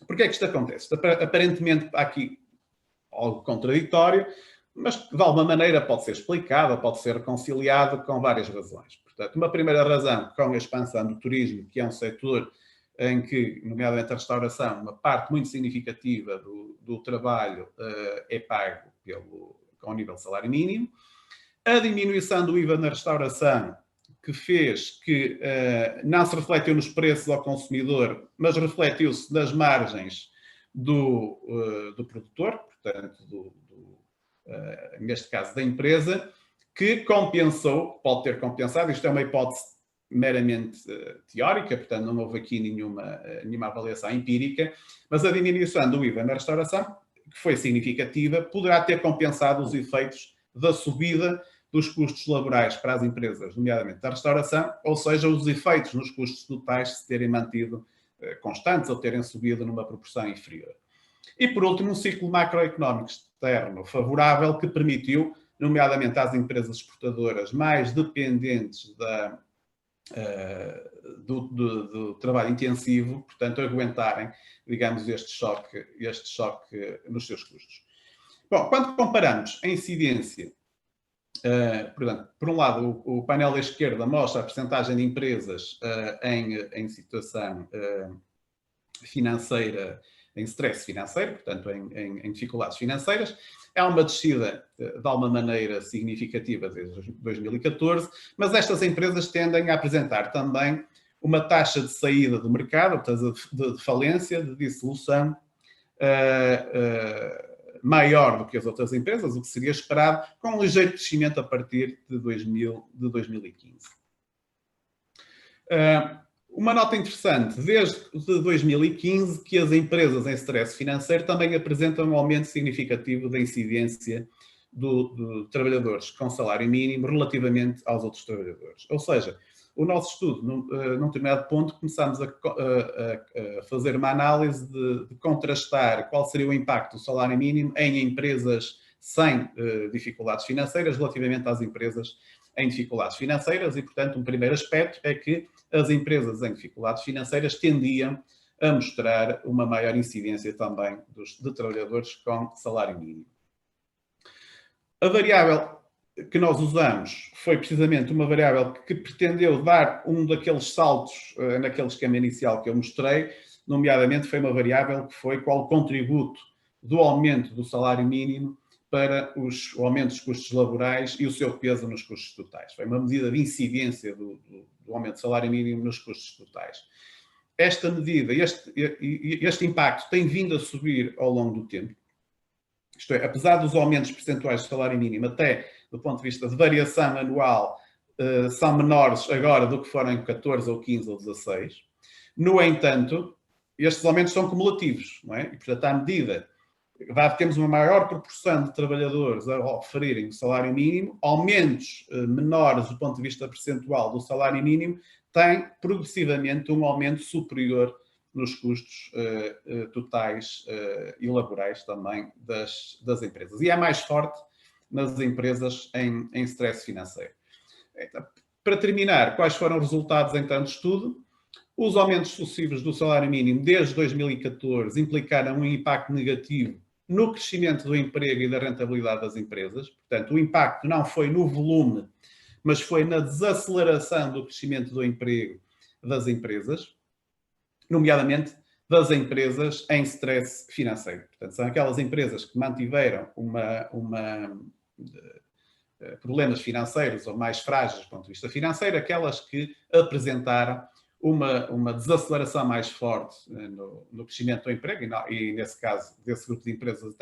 Speaker 5: Porquê é que isto acontece? Aparentemente há aqui algo contraditório, mas que de alguma maneira pode ser explicado, pode ser reconciliado com várias razões. Portanto, uma primeira razão, com a expansão do turismo, que é um setor em que, nomeadamente a restauração, uma parte muito significativa do trabalho é pago com o nível de salário mínimo. A diminuição do IVA na restauração, que fez que não se refletiu nos preços ao consumidor, mas refletiu-se nas margens do produtor, portanto, neste caso da empresa, que compensou, pode ter compensado, isto é uma hipótese meramente teórica, portanto não houve aqui nenhuma avaliação empírica, mas a diminuição do IVA na restauração, que foi significativa, poderá ter compensado os efeitos da subida dos custos laborais para as empresas, nomeadamente da restauração, ou seja, os efeitos nos custos totais se terem mantido constantes ou terem subido numa proporção inferior. E, por último, um ciclo macroeconómico externo favorável que permitiu, nomeadamente às empresas exportadoras mais dependentes do trabalho intensivo, portanto, aguentarem, digamos, este choque nos seus custos. Bom, quando comparamos a incidência, portanto, por um lado, o painel da esquerda mostra a percentagem de empresas em situação financeira, em stress financeiro, portanto, em dificuldades financeiras. É uma descida, de alguma maneira, significativa desde 2014, mas estas empresas tendem a apresentar também uma taxa de saída do mercado, de falência, de dissolução, maior do que as outras empresas, o que seria esperado, com um ligeiro crescimento a partir de 2015. Uma nota interessante, desde 2015, que as empresas em stress financeiro também apresentam um aumento significativo da incidência de trabalhadores com salário mínimo relativamente aos outros trabalhadores. Ou seja, o nosso estudo, num determinado ponto, começamos a fazer uma análise de contrastar qual seria o impacto do salário mínimo em empresas sem dificuldades financeiras relativamente às empresas em dificuldades financeiras e, portanto, um primeiro aspecto é que as empresas em dificuldades financeiras tendiam a mostrar uma maior incidência também de trabalhadores com salário mínimo. A variável que nós usamos foi precisamente uma variável que pretendeu dar um daqueles saltos naquele esquema inicial que eu mostrei, nomeadamente foi uma variável que foi qual o contributo do aumento do salário mínimo para o aumento dos custos laborais e o seu peso nos custos totais. Foi uma medida de incidência do aumento do salário mínimo nos custos totais. Esta medida, este impacto tem vindo a subir ao longo do tempo. Isto é, apesar dos aumentos percentuais do salário mínimo, até do ponto de vista de variação anual, são menores agora do que foram em 14 ou 15 ou 16. No entanto, estes aumentos são cumulativos, não é? E, portanto, à medida temos uma maior proporção de trabalhadores a oferirem o salário mínimo, aumentos menores do ponto de vista percentual do salário mínimo têm progressivamente um aumento superior nos custos totais e laborais também das empresas. E é mais forte nas empresas em stress financeiro. Então, para terminar, quais foram os resultados então do estudo? Os aumentos sucessivos do salário mínimo desde 2014 implicaram um impacto negativo no crescimento do emprego e da rentabilidade das empresas. Portanto, o impacto não foi no volume, mas foi na desaceleração do crescimento do emprego das empresas, nomeadamente das empresas em stress financeiro. Portanto, são aquelas empresas que mantiveram problemas financeiros ou mais frágeis do ponto de vista financeiro, aquelas que apresentaram uma desaceleração mais forte no crescimento do emprego e nesse caso, desse grupo de empresas,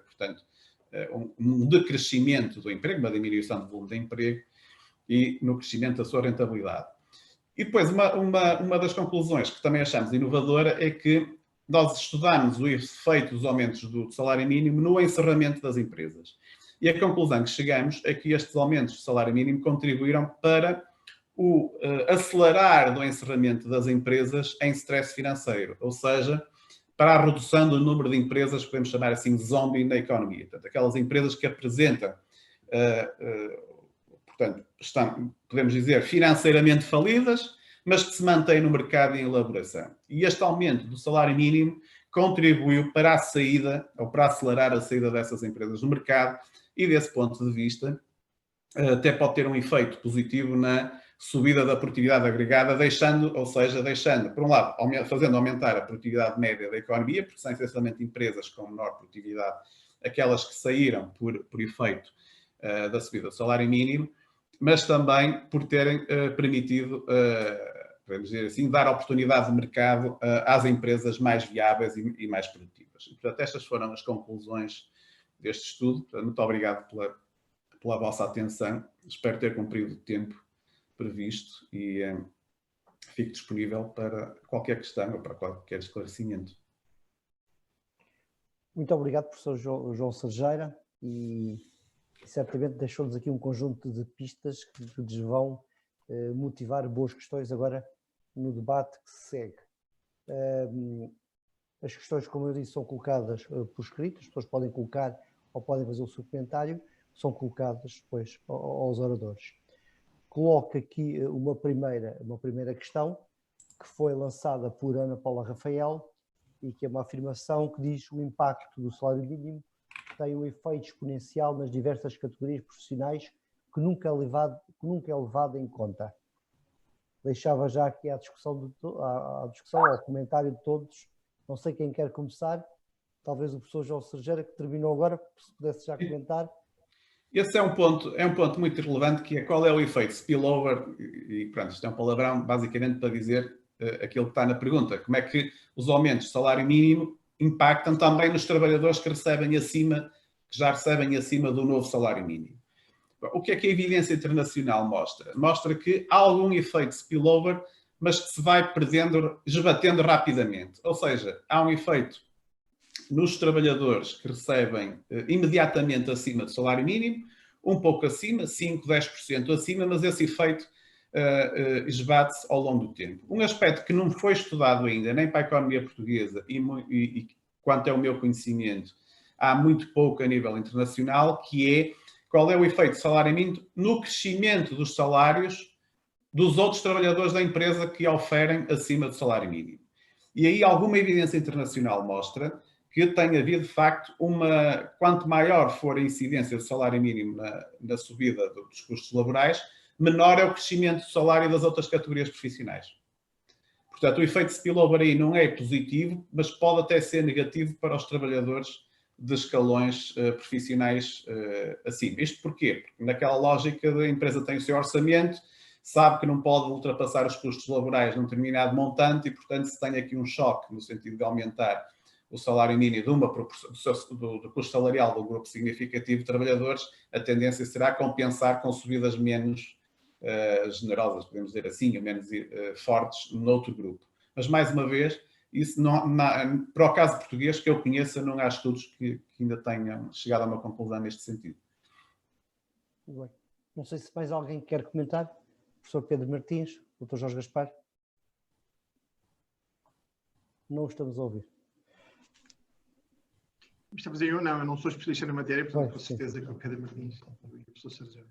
Speaker 5: portanto, um decrescimento do emprego, uma diminuição do volume de emprego e no crescimento da sua rentabilidade. E depois, uma das conclusões que também achamos inovadora é que nós estudamos o efeito dos aumentos do salário mínimo no encerramento das empresas. E a conclusão que chegamos é que estes aumentos de salário mínimo contribuíram para o acelerar do encerramento das empresas em stress financeiro, ou seja, para a redução do número de empresas, podemos chamar assim, zombie na economia. Portanto, aquelas empresas que apresentam, portanto, estão, podemos dizer, financeiramente falidas, mas que se mantêm no mercado em elaboração. E este aumento do salário mínimo contribuiu para a saída, ou para acelerar a saída dessas empresas do mercado, e desse ponto de vista, até pode ter um efeito positivo na subida da produtividade agregada, deixando, por um lado, fazendo aumentar a produtividade média da economia, porque são essencialmente empresas com menor produtividade, aquelas que saíram por efeito da subida do salário mínimo, mas também por terem permitido, podemos dizer assim, dar oportunidade de mercado às empresas mais viáveis e mais produtivas. E, portanto, estas foram as conclusões deste estudo. Portanto, muito obrigado pela vossa atenção. Espero ter cumprido o tempo previsto e fico disponível para qualquer questão ou para qualquer esclarecimento.
Speaker 1: Muito obrigado, professor João Serjeira, e certamente deixou-nos aqui um conjunto de pistas que lhes vão motivar boas questões agora no debate que se segue. As questões, como eu disse, são colocadas por escrito, as pessoas podem colocar ou podem fazer o seu comentário, são colocadas depois aos oradores. Coloco aqui uma primeira questão que foi lançada por Ana Paula Rafael e que é uma afirmação que diz que o impacto do salário mínimo tem um efeito exponencial nas diversas categorias profissionais que nunca é levado em conta. Deixava já aqui à discussão, ao comentário de todos. Não sei quem quer começar. Talvez o professor João Serjeira, que terminou agora, se pudesse já comentar.
Speaker 5: Esse é um ponto muito relevante, que é qual é o efeito spillover, e pronto, isto é um palavrão basicamente para dizer aquilo que está na pergunta. Como é que os aumentos de salário mínimo impactam também nos trabalhadores que já recebem acima do novo salário mínimo? O que é que a evidência internacional mostra? Mostra que há algum efeito spillover, mas que se vai esbatendo rapidamente. Ou seja, há um efeito nos trabalhadores que recebem imediatamente acima do salário mínimo, um pouco acima, 5, 10% acima, mas esse efeito esbate-se ao longo do tempo. Um aspecto que não foi estudado ainda, nem para a economia portuguesa e quanto é o meu conhecimento, há muito pouco a nível internacional, que é qual é o efeito do salário mínimo no crescimento dos salários dos outros trabalhadores da empresa que oferem acima do salário mínimo. E aí alguma evidência internacional mostra que tem havido, de facto, quanto maior for a incidência do salário mínimo na subida dos custos laborais, menor é o crescimento do salário das outras categorias profissionais. Portanto, o efeito spillover aí não é positivo, mas pode até ser negativo para os trabalhadores de escalões profissionais acima. Isto porquê? Porque naquela lógica da empresa tem o seu orçamento, sabe que não pode ultrapassar os custos laborais num determinado montante e, portanto, se tem aqui um choque no sentido de aumentar o salário mínimo do custo salarial de um grupo significativo de trabalhadores, a tendência será compensar com subidas menos generosas, podemos dizer assim, ou menos fortes noutro grupo. Mas, mais uma vez, isso para o caso português que eu conheça, não há estudos que ainda tenham chegado a uma conclusão neste sentido.
Speaker 1: Muito bem. Não sei se mais alguém quer comentar. Professor Pedro Martins, Dr. Jorge Gaspar. Não estamos a ouvir.
Speaker 4: Estamos aí, eu não sou especialista na matéria, portanto, com certeza que o Pedro Martins e o professor Serjeira.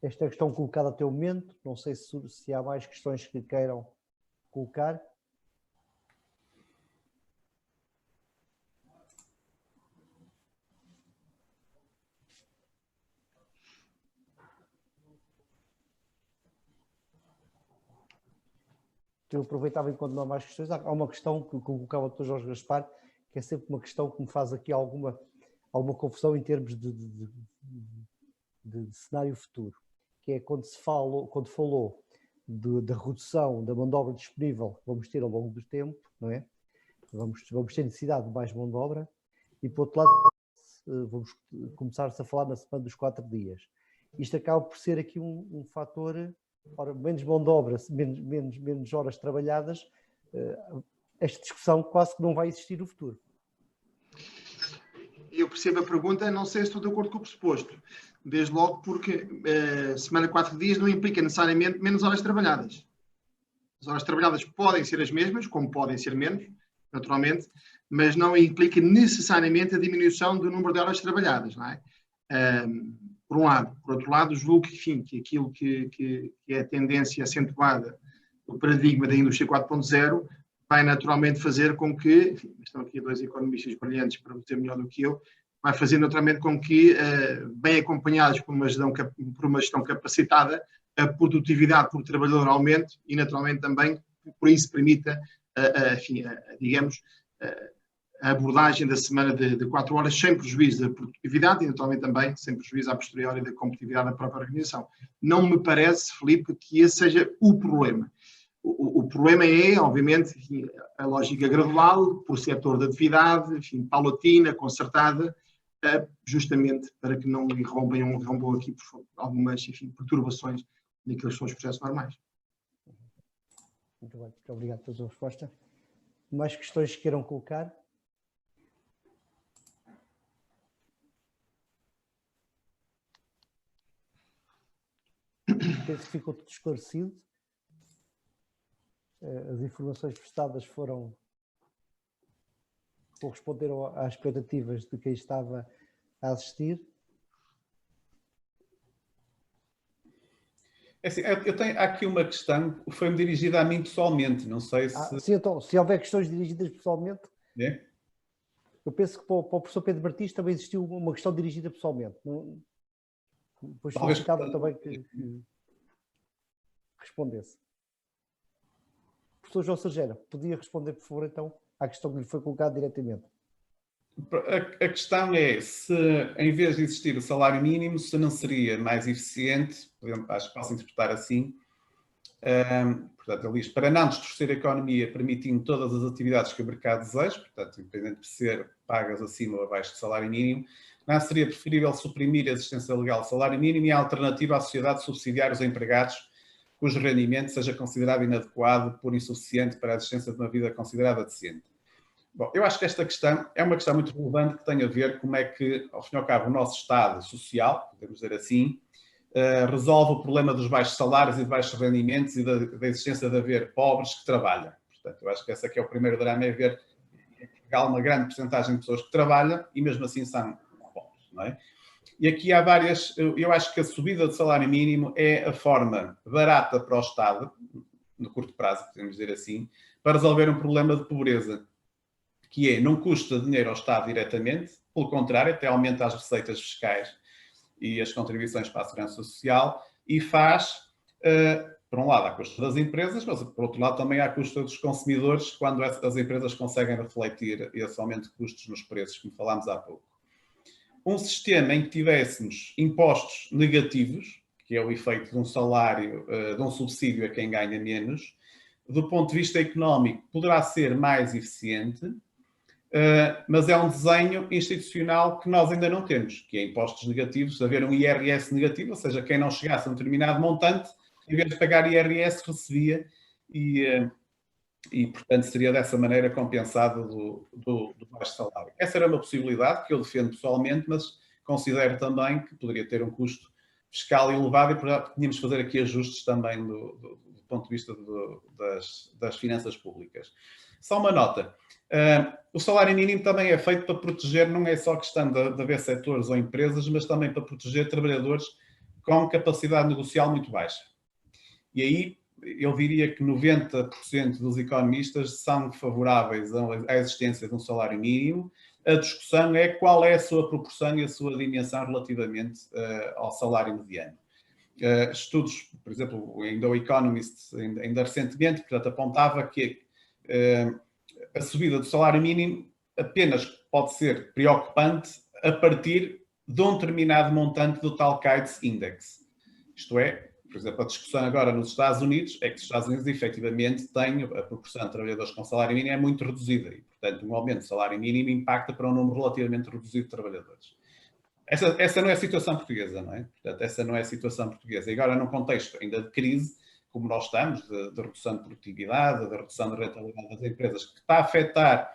Speaker 1: Esta é a questão colocada até o momento. Não sei se há mais questões que queiram colocar. Eu aproveitava enquanto não há mais questões. Há uma questão que colocava o Dr. Jorge Gaspar, que é sempre uma questão que me faz aqui alguma confusão em termos de cenário futuro, que é quando falou da redução da mão de obra disponível que vamos ter ao longo do tempo, não é? Vamos ter necessidade de mais mão de obra e, por outro lado, vamos começar-se a falar na semana dos 4 dias. Isto acaba por ser aqui um fator. Ora, menos mão de obra, menos horas trabalhadas, esta discussão quase que não vai existir no futuro.
Speaker 4: Eu percebo a pergunta, não sei se estou de acordo com o pressuposto. Desde logo porque semana de 4 dias não implica necessariamente menos horas trabalhadas. As horas trabalhadas podem ser as mesmas, como podem ser menos, naturalmente, mas não implica necessariamente a diminuição do número de horas trabalhadas, não é? Por um lado. Por outro lado, julgo que, enfim, que aquilo que é a tendência acentuada do paradigma da indústria 4.0 vai naturalmente fazer com que, enfim, estão aqui dois economistas brilhantes para dizer melhor do que eu, vai fazer naturalmente com que, bem acompanhados por uma gestão capacitada, a produtividade por trabalhador aumente e naturalmente também por isso permita, enfim, digamos, a abordagem da semana de 4 horas sem prejuízo da produtividade e naturalmente também sem prejuízo a posteriori da competitividade da própria organização. Não me parece, Filipe, que esse seja o problema. O problema é, obviamente, enfim, a lógica gradual, por setor de atividade, enfim, paulatina, concertada, justamente para que não irrompam aqui algumas, enfim, perturbações naqueles que são os processos normais.
Speaker 1: Muito bem, muito obrigado pela sua resposta. Mais questões que queiram colocar? Penso que ficou tudo esclarecido. As informações prestadas corresponderam às expectativas de quem estava a assistir.
Speaker 5: É assim, eu tenho aqui uma questão que foi-me dirigida a mim pessoalmente, não sei se...
Speaker 1: Sim, então, se houver questões dirigidas pessoalmente,
Speaker 5: É?
Speaker 1: eu penso que para o professor Pedro Martins também existiu uma questão dirigida pessoalmente. Depois solicitava também que respondesse. Professor João Sergera, podia responder, por favor, então, à questão que lhe foi colocada diretamente.
Speaker 5: A questão é se, em vez de existir o salário mínimo, se não seria mais eficiente, acho que posso interpretar assim, portanto, ele diz, para não distorcer a economia, permitindo todas as atividades que o mercado deseja, portanto, independente de ser pagas acima ou abaixo do salário mínimo, não seria preferível suprimir a existência legal do salário mínimo e a alternativa à sociedade subsidiar os empregados cujo rendimento seja considerado inadequado por insuficiente para a existência de uma vida considerada decente. Bom, eu acho que esta questão é uma questão muito relevante que tem a ver com como é que, ao fim e ao cabo, o nosso Estado social, podemos dizer assim, resolve o problema dos baixos salários e de baixos rendimentos e da existência de haver pobres que trabalham. Portanto, eu acho que esse aqui é o primeiro drama, é ver que há uma grande porcentagem de pessoas que trabalham e mesmo assim são pobres, não é? E aqui há várias, eu acho que a subida do salário mínimo é a forma barata para o Estado, no curto prazo, podemos dizer assim, para resolver um problema de pobreza, que é, não custa dinheiro ao Estado diretamente, pelo contrário, até aumenta as receitas fiscais e as contribuições para a segurança social e faz, por um lado, à custa das empresas, mas por outro lado também à custa dos consumidores, quando as empresas conseguem refletir esse aumento de custos nos preços, como falámos há pouco. Um sistema em que tivéssemos impostos negativos, que é o efeito de um salário, de um subsídio a quem ganha menos, do ponto de vista económico, poderá ser mais eficiente, mas é um desenho institucional que nós ainda não temos, que é impostos negativos, haver um IRS negativo, ou seja, quem não chegasse a um determinado montante, em vez de pagar IRS, recebia e portanto, seria dessa maneira compensado do baixo salário. Essa era uma possibilidade que eu defendo pessoalmente, mas considero também que poderia ter um custo fiscal elevado e, portanto, tínhamos de fazer aqui ajustes também do ponto de vista das finanças públicas. Só uma nota. O salário mínimo também é feito para proteger, não é só questão de haver setores ou empresas, mas também para proteger trabalhadores com capacidade negocial muito baixa. E aí, eu diria que 90% dos economistas são favoráveis à existência de um salário mínimo. A discussão é qual é a sua proporção e a sua dimensão relativamente ao salário mediano. Estudos, por exemplo, ainda o Economist, ainda recentemente, portanto, apontava que a subida do salário mínimo apenas pode ser preocupante a partir de um determinado montante do tal Cates Index. Isto é, por exemplo, a discussão agora nos Estados Unidos é que os Estados Unidos efetivamente têm a proporção de trabalhadores com salário mínimo é muito reduzida e, portanto, um aumento do salário mínimo impacta para um número relativamente reduzido de trabalhadores. Essa não é a situação portuguesa, não é? Portanto, essa não é a situação portuguesa. E agora, num contexto ainda de crise, como nós estamos, de redução de produtividade, de redução de rentabilidade das empresas, que está a afetar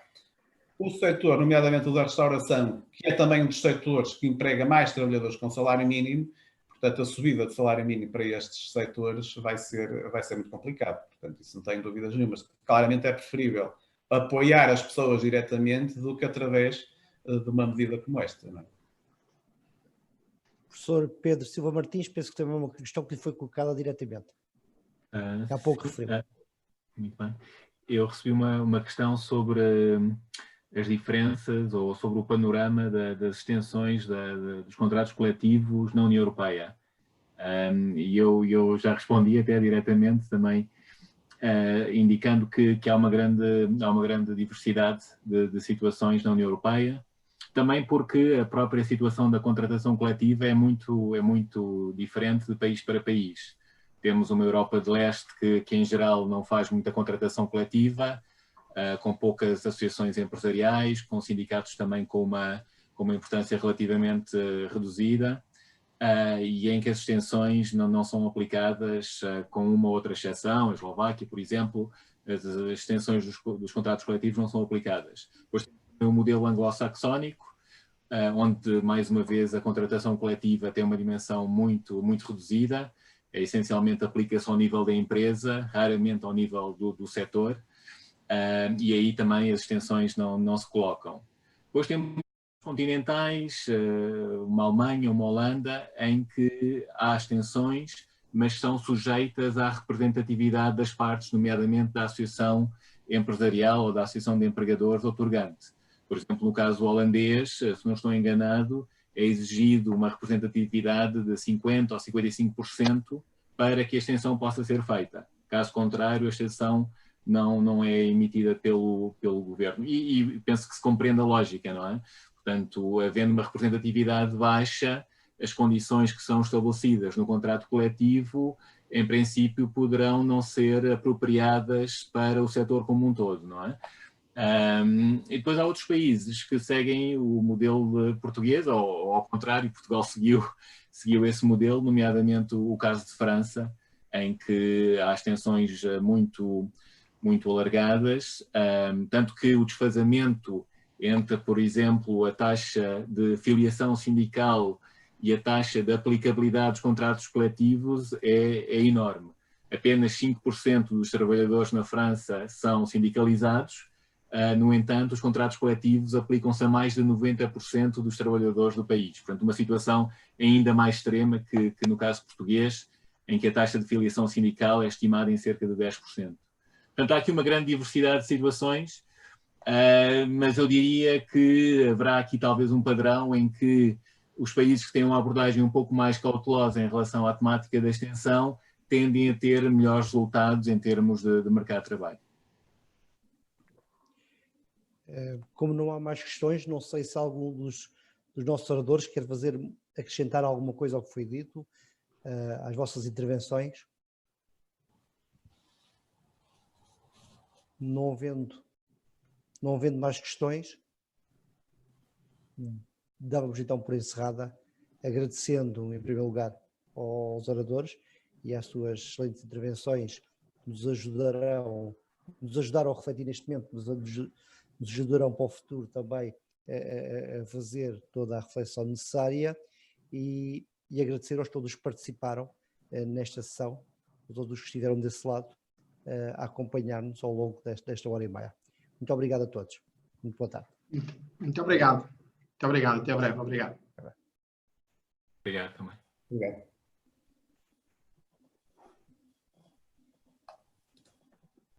Speaker 5: o setor, nomeadamente o da restauração, que é também um dos setores que emprega mais trabalhadores com salário mínimo, portanto, a subida de salário mínimo para estes setores vai ser muito complicado. Portanto, isso não tenho dúvidas nenhumas. Claramente é preferível apoiar as pessoas diretamente do que através de uma medida como esta. Não é?
Speaker 1: Professor Pedro Silva Martins, penso que também é uma questão que lhe foi colocada diretamente. Há pouco referiu.
Speaker 3: Muito bem. Eu recebi uma questão sobre as diferenças ou sobre o panorama das extensões dos contratos coletivos na União Europeia. E eu já respondi até diretamente também, indicando que há uma grande diversidade de situações na União Europeia, também porque a própria situação da contratação coletiva é muito diferente de país para país. Temos uma Europa de Leste que em geral não faz muita contratação coletiva, com poucas associações empresariais, com sindicatos também com uma importância relativamente reduzida, e em que as extensões não são aplicadas, com uma ou outra exceção. A Eslováquia, por exemplo, as extensões dos contratos coletivos não são aplicadas. Depois tem o modelo anglo-saxónico, onde, mais uma vez, a contratação coletiva tem uma dimensão muito reduzida, essencialmente aplica-se ao nível da empresa, raramente ao nível do setor, e aí também as extensões não se colocam. Depois temos continentais, uma Alemanha, uma Holanda, em que há extensões, mas são sujeitas à representatividade das partes, nomeadamente da associação empresarial ou da associação de empregadores outorgante. Por exemplo, no caso holandês, se não estou enganado, é exigido uma representatividade de 50% ou 55% para que a extensão possa ser feita. Caso contrário, a extensão não é emitida pelo governo. E penso que se compreende a lógica, não é? Portanto, havendo uma representatividade baixa, as condições que são estabelecidas no contrato coletivo, em princípio, poderão não ser apropriadas para o setor como um todo, não é? E depois há outros países que seguem o modelo português, ou ao contrário, Portugal seguiu esse modelo, nomeadamente o caso de França, em que há extensões muito alargadas, tanto que o desfazamento entre, por exemplo, a taxa de filiação sindical e a taxa de aplicabilidade dos contratos coletivos é enorme. Apenas 5% dos trabalhadores na França são sindicalizados. No entanto, os contratos coletivos aplicam-se a mais de 90% dos trabalhadores do país. Portanto, uma situação ainda mais extrema que no caso português, em que a taxa de filiação sindical é estimada em cerca de 10%. Portanto, há aqui uma grande diversidade de situações, mas eu diria que haverá aqui talvez um padrão em que os países que têm uma abordagem um pouco mais cautelosa em relação à temática da extensão tendem a ter melhores resultados em termos de mercado de trabalho.
Speaker 1: Como não há mais questões, não sei se algum dos nossos oradores quer acrescentar alguma coisa ao que foi dito, às vossas intervenções. Não havendo mais questões, dávamos então por encerrada, agradecendo em primeiro lugar aos oradores e às suas excelentes intervenções, que nos ajudaram a refletir neste momento, nos ajudarão para o futuro também a fazer toda a reflexão necessária, e agradecer aos todos que participaram nesta sessão, a todos que estiveram desse lado a acompanhar-nos ao longo desta hora e meia. Muito obrigado a todos. Muito boa tarde.
Speaker 4: Muito obrigado. Muito obrigado. Até breve. Obrigado.
Speaker 3: Obrigado também.
Speaker 5: Obrigado.